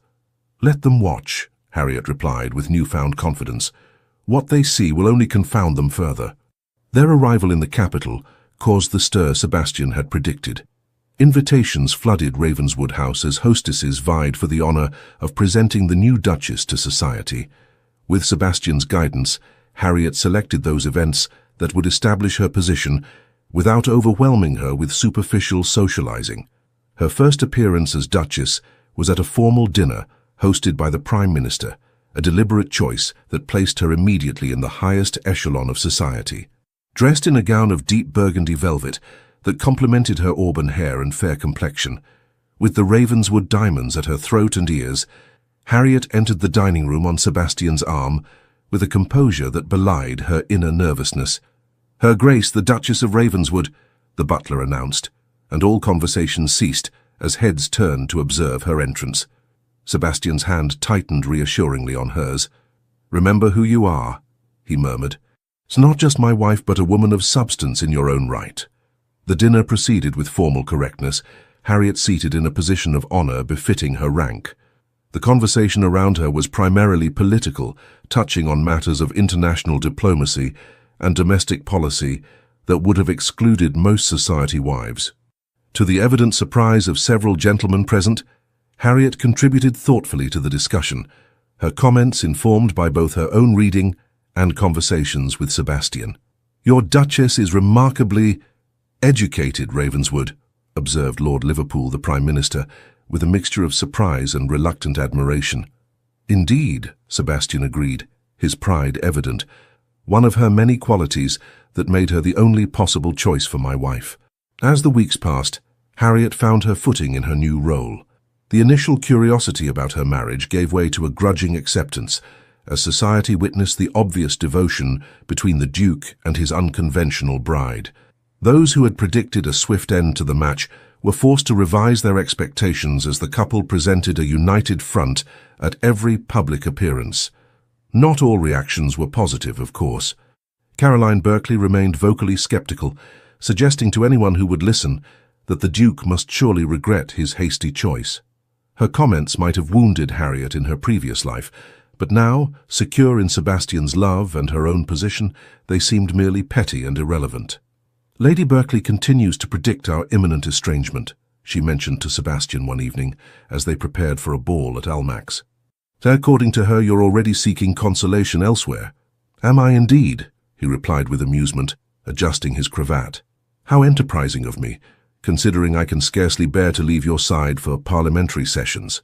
"Let them watch," Harriet replied with newfound confidence. "What they see will only confound them further." Their arrival in the capital caused the stir Sebastian had predicted. Invitations flooded Ravenswood House as hostesses vied for the honor of presenting the new Duchess to society. With Sebastian's guidance, Harriet selected those events that would establish her position without overwhelming her with superficial socializing. Her first appearance as Duchess was at a formal dinner hosted by the Prime Minister, a deliberate choice that placed her immediately in the highest echelon of society. Dressed in a gown of deep burgundy velvet that complemented her auburn hair and fair complexion, with the Ravenswood diamonds at her throat and ears, Harriet entered the dining room on Sebastian's arm with a composure that belied her inner nervousness. "Her Grace, the Duchess of Ravenswood," the butler announced, and all conversation ceased as heads turned to observe her entrance. Sebastian's hand tightened reassuringly on hers. "Remember who you are," he murmured. "It's not just my wife but a woman of substance in your own right." The dinner proceeded with formal correctness, Harriet seated in a position of honor befitting her rank. The conversation around her was primarily political, touching on matters of international diplomacy and domestic policy that would have excluded most society wives. To the evident surprise of several gentlemen present, Harriet contributed thoughtfully to the discussion, her comments informed by both her own reading and conversations with Sebastian. "Your Duchess is remarkably educated, Ravenswood," observed Lord Liverpool, the Prime Minister, with a mixture of surprise and reluctant admiration. "Indeed," Sebastian agreed, his pride evident, "one of her many qualities that made her the only possible choice for my wife." As the weeks passed, Harriet found her footing in her new role. The initial curiosity about her marriage gave way to a grudging acceptance, as society witnessed the obvious devotion between the Duke and his unconventional bride. Those who had predicted a swift end to the match were forced to revise their expectations as the couple presented a united front at every public appearance. Not all reactions were positive, of course. Caroline Berkeley remained vocally skeptical, suggesting to anyone who would listen that the Duke must surely regret his hasty choice. Her comments might have wounded Harriet in her previous life, but now, secure in Sebastian's love and her own position, they seemed merely petty and irrelevant. "Lady Berkeley continues to predict our imminent estrangement," she mentioned to Sebastian one evening as they prepared for a ball at Almack's. "According to her, you're already seeking consolation elsewhere." "Am I indeed?" he replied with amusement, adjusting his cravat. "How enterprising of me, considering I can scarcely bear to leave your side for parliamentary sessions."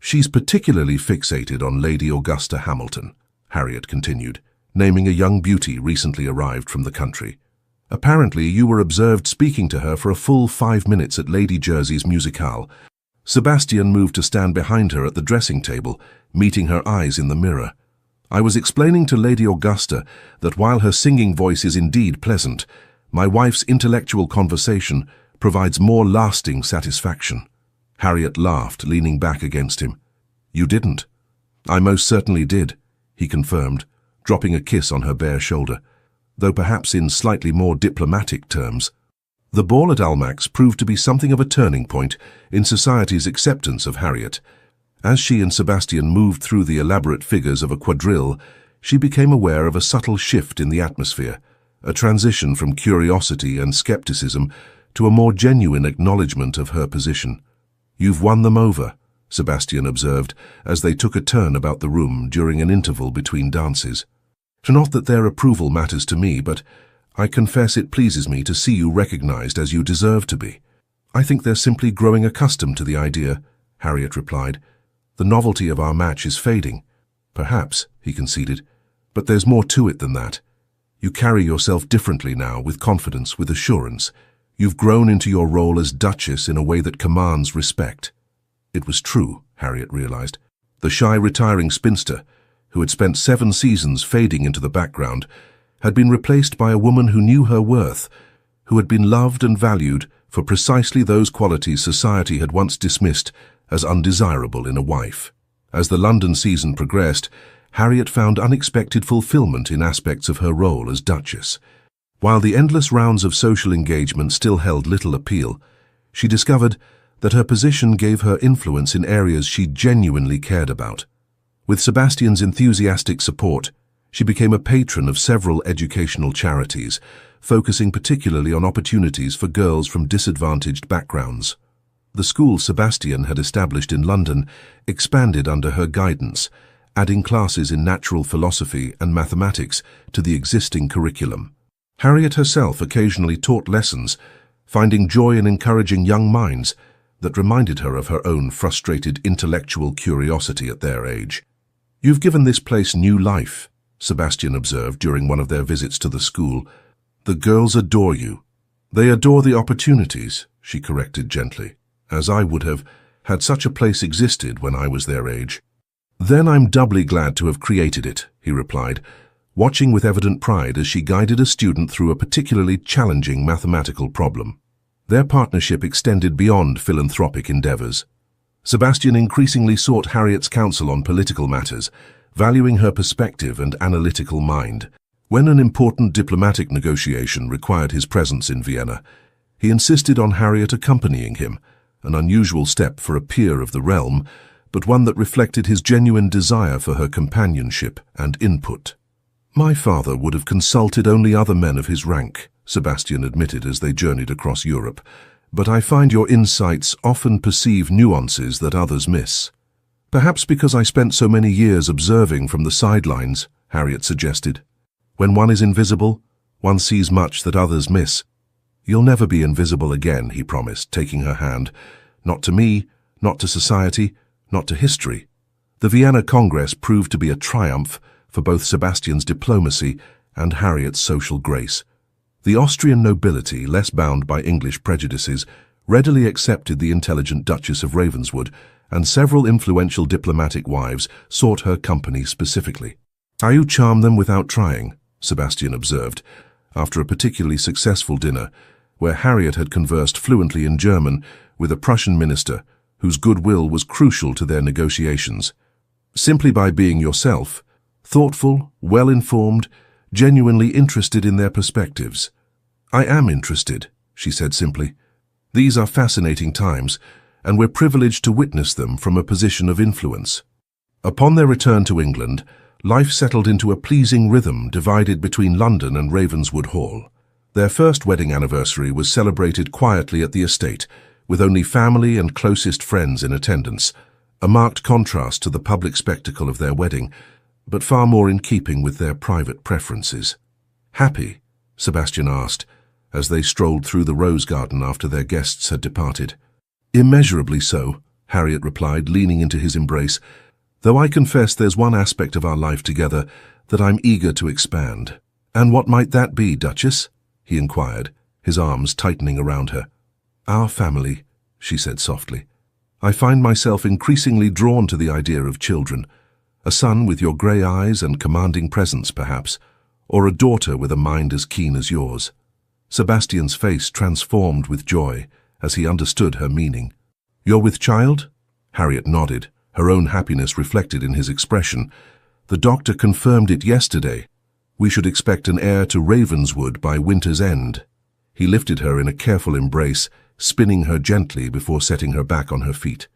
"She's particularly fixated on Lady Augusta Hamilton," Harriet continued, naming a young beauty recently arrived from the country. "Apparently you were observed speaking to her for a full 5 minutes at Lady Jersey's musicale." Sebastian moved to stand behind her at the dressing table, meeting her eyes in the mirror. "I was explaining to Lady Augusta that while her singing voice is indeed pleasant, my wife's intellectual conversation provides more lasting satisfaction." Harriet laughed, leaning back against him. "You didn't." "I most certainly did," he confirmed, dropping a kiss on her bare shoulder, though perhaps in slightly more diplomatic terms. The ball at Almack's proved to be something of a turning point in society's acceptance of Harriet. As she and Sebastian moved through the elaborate figures of a quadrille, she became aware of a subtle shift in the atmosphere, a transition from curiosity and skepticism to a more genuine acknowledgement of her position. "You've won them over," Sebastian observed as they took a turn about the room during an interval between dances. "Not that their approval matters to me, but I confess it pleases me to see you recognized as you deserve to be." "I think they're simply growing accustomed to the idea," Harriet replied. "The novelty of our match is fading." "Perhaps," he conceded, "but there's more to it than that. You carry yourself differently now, with confidence, with assurance. You've grown into your role as Duchess in a way that commands respect." It was true, Harriet realized. The shy retiring spinster, who had spent 7 seasons fading into the background, had been replaced by a woman who knew her worth, who had been loved and valued for precisely those qualities society had once dismissed as undesirable in a wife. As the London season progressed, Harriet found unexpected fulfillment in aspects of her role as Duchess. While the endless rounds of social engagement still held little appeal, she discovered that her position gave her influence in areas she genuinely cared about. With Sebastian's enthusiastic support, she became a patron of several educational charities, focusing particularly on opportunities for girls from disadvantaged backgrounds. The school Sebastian had established in London expanded under her guidance, adding classes in natural philosophy and mathematics to the existing curriculum. Harriet herself occasionally taught lessons, finding joy in encouraging young minds that reminded her of her own frustrated intellectual curiosity at their age. "You've given this place new life," Sebastian observed during one of their visits to the school. "The girls adore you." "They adore the opportunities," she corrected gently, "as I would have, had such a place existed when I was their age." "Then I'm doubly glad to have created it," he replied, watching with evident pride as she guided a student through a particularly challenging mathematical problem. Their partnership extended beyond philanthropic endeavors. Sebastian increasingly sought Harriet's counsel on political matters, valuing her perspective and analytical mind. When an important diplomatic negotiation required his presence in Vienna, he insisted on Harriet accompanying him, an unusual step for a peer of the realm, but one that reflected his genuine desire for her companionship and input. "My father would have consulted only other men of his rank," Sebastian admitted as they journeyed across Europe, "but I find your insights often perceive nuances that others miss." "Perhaps because I spent so many years observing from the sidelines," Harriet suggested. "When one is invisible, one sees much that others miss." "You'll never be invisible again," he promised, taking her hand. "Not to me, not to society, not to history." The Vienna Congress proved to be a triumph for both Sebastian's diplomacy and Harriet's social grace. The Austrian nobility, less bound by English prejudices, readily accepted the intelligent Duchess of Ravenswood, and several influential diplomatic wives sought her company specifically. "You charm them without trying," Sebastian observed, after a particularly successful dinner, where Harriet had conversed fluently in German with a Prussian minister whose goodwill was crucial to their negotiations. "Simply by being yourself, thoughtful, well-informed, genuinely interested in their perspectives." "I am interested," she said simply. "These are fascinating times, and we're privileged to witness them from a position of influence." Upon their return to England, life settled into a pleasing rhythm divided between London and Ravenswood Hall. Their first wedding anniversary was celebrated quietly at the estate, with only family and closest friends in attendance, a marked contrast to the public spectacle of their wedding, but far more in keeping with their private preferences. "Happy?" Sebastian asked, as they strolled through the rose garden after their guests had departed. "Immeasurably so," Harriet replied, leaning into his embrace, "though I confess there's one aspect of our life together that I'm eager to expand." "And what might that be, Duchess?" he inquired, his arms tightening around her. "Our family," she said softly. "I find myself increasingly drawn to the idea of children. A son with your grey eyes and commanding presence, perhaps, or a daughter with a mind as keen as yours." Sebastian's face transformed with joy as he understood her meaning. "You're with child?" Harriet nodded, her own happiness reflected in his expression. "The doctor confirmed it yesterday. We should expect an heir to Ravenswood by winter's end." He lifted her in a careful embrace, spinning her gently before setting her back on her feet.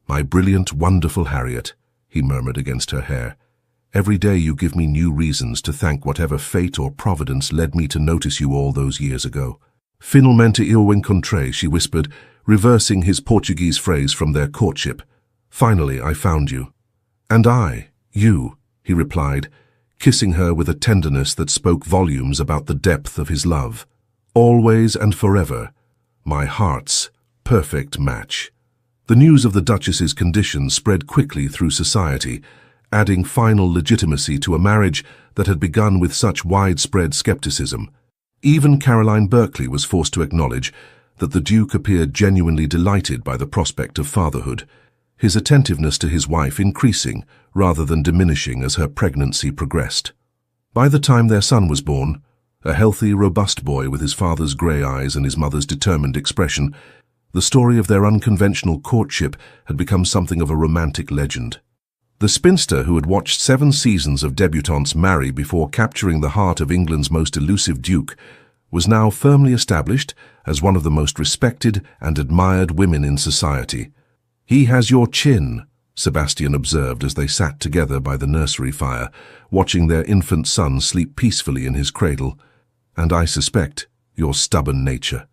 "My brilliant, wonderful Harriet," he murmured against her hair. Every day you give me new reasons to thank whatever fate or providence led me to notice you all those years ago. Finalmente eu encontrei, she whispered, reversing his Portuguese phrase from their courtship. Finally, I found you. And I, you, he replied, kissing her with a tenderness that spoke volumes about the depth of his love. Always and forever, my heart's perfect match. The news of the Duchess's condition spread quickly through society, adding final legitimacy to a marriage that had begun with such widespread skepticism. Even Caroline Berkeley was forced to acknowledge that the Duke appeared genuinely delighted by the prospect of fatherhood, his attentiveness to his wife increasing rather than diminishing as her pregnancy progressed. By the time their son was born, a healthy, robust boy with his father's grey eyes and his mother's determined expression, the story of their unconventional courtship had become something of a romantic legend. The spinster who had watched 7 seasons of debutantes marry before capturing the heart of England's most elusive duke was now firmly established as one of the most respected and admired women in society. "He has your chin," Sebastian observed as they sat together by the nursery fire, watching their infant son sleep peacefully in his cradle. "And I suspect your stubborn nature."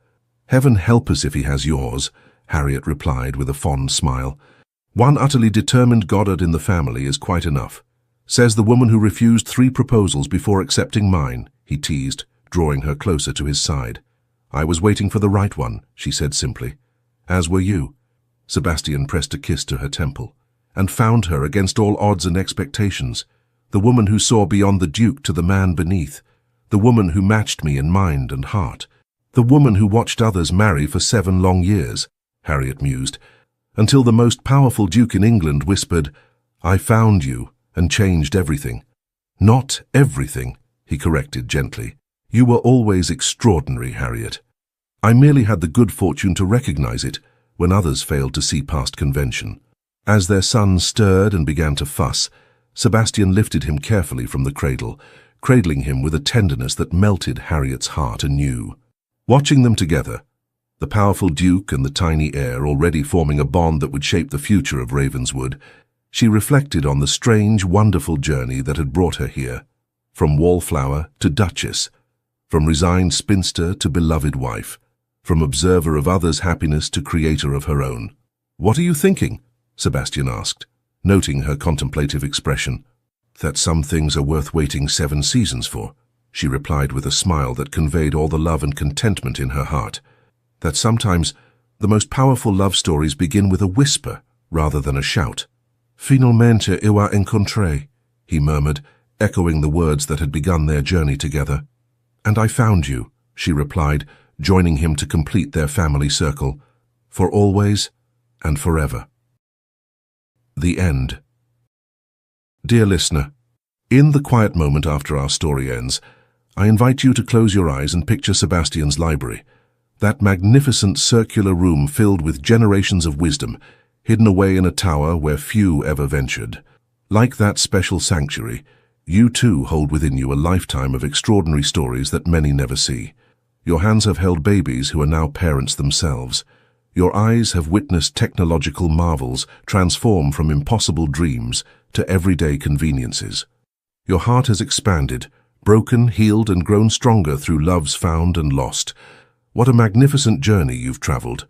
"Heaven help us if he has yours," Harriet replied with a fond smile. "One utterly determined Goddard in the family is quite enough. Says the woman who refused 3 proposals before accepting mine," he teased, drawing her closer to his side. "I was waiting for the right one," she said simply. "As were you." Sebastian pressed a kiss to her temple, and found her against all odds and expectations, the woman who saw beyond the Duke to the man beneath, the woman who matched me in mind and heart, the woman who watched others marry for 7 long years, Harriet mused, until the most powerful Duke in England whispered, "I found you and changed everything." "Not everything," he corrected gently. "You were always extraordinary, Harriet. I merely had the good fortune to recognize it when others failed to see past convention." As their son stirred and began to fuss, Sebastian lifted him carefully from the cradle, cradling him with a tenderness that melted Harriet's heart anew. Watching them together, the powerful Duke and the tiny heir already forming a bond that would shape the future of Ravenswood, she reflected on the strange, wonderful journey that had brought her here, from Wallflower to Duchess, from resigned spinster to beloved wife, from observer of others' happiness to creator of her own. "What are you thinking?" Sebastian asked, noting her contemplative expression. "That some things are worth waiting 7 seasons for," she replied with a smile that conveyed all the love and contentment in her heart. "That sometimes the most powerful love stories begin with a whisper rather than a shout." "Finalmente eu a encontrei," he murmured, echoing the words that had begun their journey together. "And I found you," she replied, joining him to complete their family circle, "for always and forever." The end. Dear listener, in the quiet moment after our story ends, I invite you to close your eyes and picture Sebastian's library, that magnificent circular room filled with generations of wisdom, hidden away in a tower where few ever ventured. Like that special sanctuary, you too hold within you a lifetime of extraordinary stories that many never see. Your hands have held babies who are now parents themselves. Your eyes have witnessed technological marvels transform from impossible dreams to everyday conveniences. Your heart has expanded, broken, healed, and grown stronger through loves found and lost. What a magnificent journey you've traveled.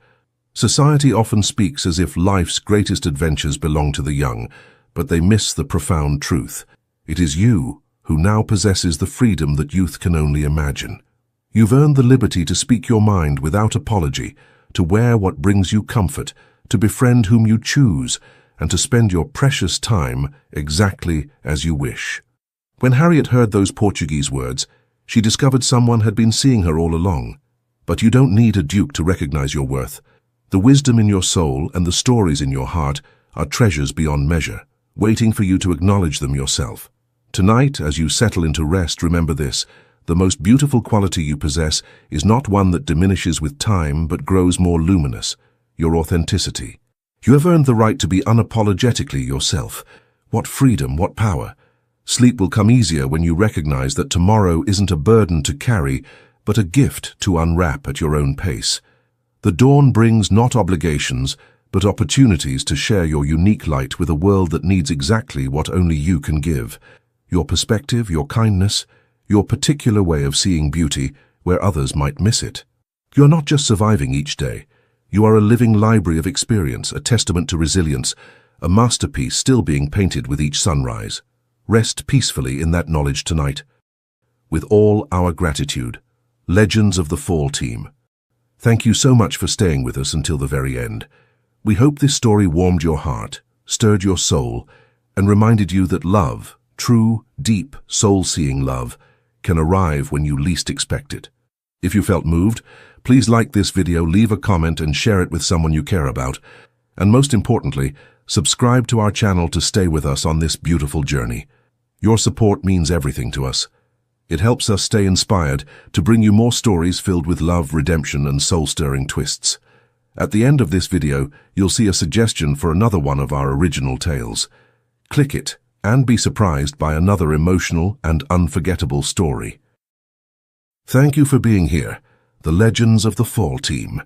Society often speaks as if life's greatest adventures belong to the young, but they miss the profound truth. It is you who now possesses the freedom that youth can only imagine. You've earned the liberty to speak your mind without apology, to wear what brings you comfort, to befriend whom you choose, and to spend your precious time exactly as you wish. When Harriet heard those Portuguese words, she discovered someone had been seeing her all along. But you don't need a duke to recognize your worth. The wisdom in your soul and the stories in your heart are treasures beyond measure, waiting for you to acknowledge them yourself. Tonight, as you settle into rest, remember this: the most beautiful quality you possess is not one that diminishes with time but grows more luminous, your authenticity. You have earned the right to be unapologetically yourself. What freedom, what power! Sleep will come easier when you recognize that tomorrow isn't a burden to carry, but a gift to unwrap at your own pace. The dawn brings not obligations, but opportunities to share your unique light with a world that needs exactly what only you can give. Your perspective, your kindness, your particular way of seeing beauty where others might miss it. You're not just surviving each day. You are a living library of experience, a testament to resilience, a masterpiece still being painted with each sunrise. Rest peacefully in that knowledge tonight. With all our gratitude, Legends of the Fall team. Thank you so much for staying with us until the very end. We hope this story warmed your heart, stirred your soul, and reminded you that love, true, deep, soul-seeing love, can arrive when you least expect it. If you felt moved, please like this video, leave a comment, and share it with someone you care about. And most importantly, subscribe to our channel to stay with us on this beautiful journey. Your support means everything to us. It helps us stay inspired to bring you more stories filled with love, redemption, and soul-stirring twists. At the end of this video, you'll see a suggestion for another one of our original tales. Click it and be surprised by another emotional and unforgettable story. Thank you for being here, the Legends of the Fall team.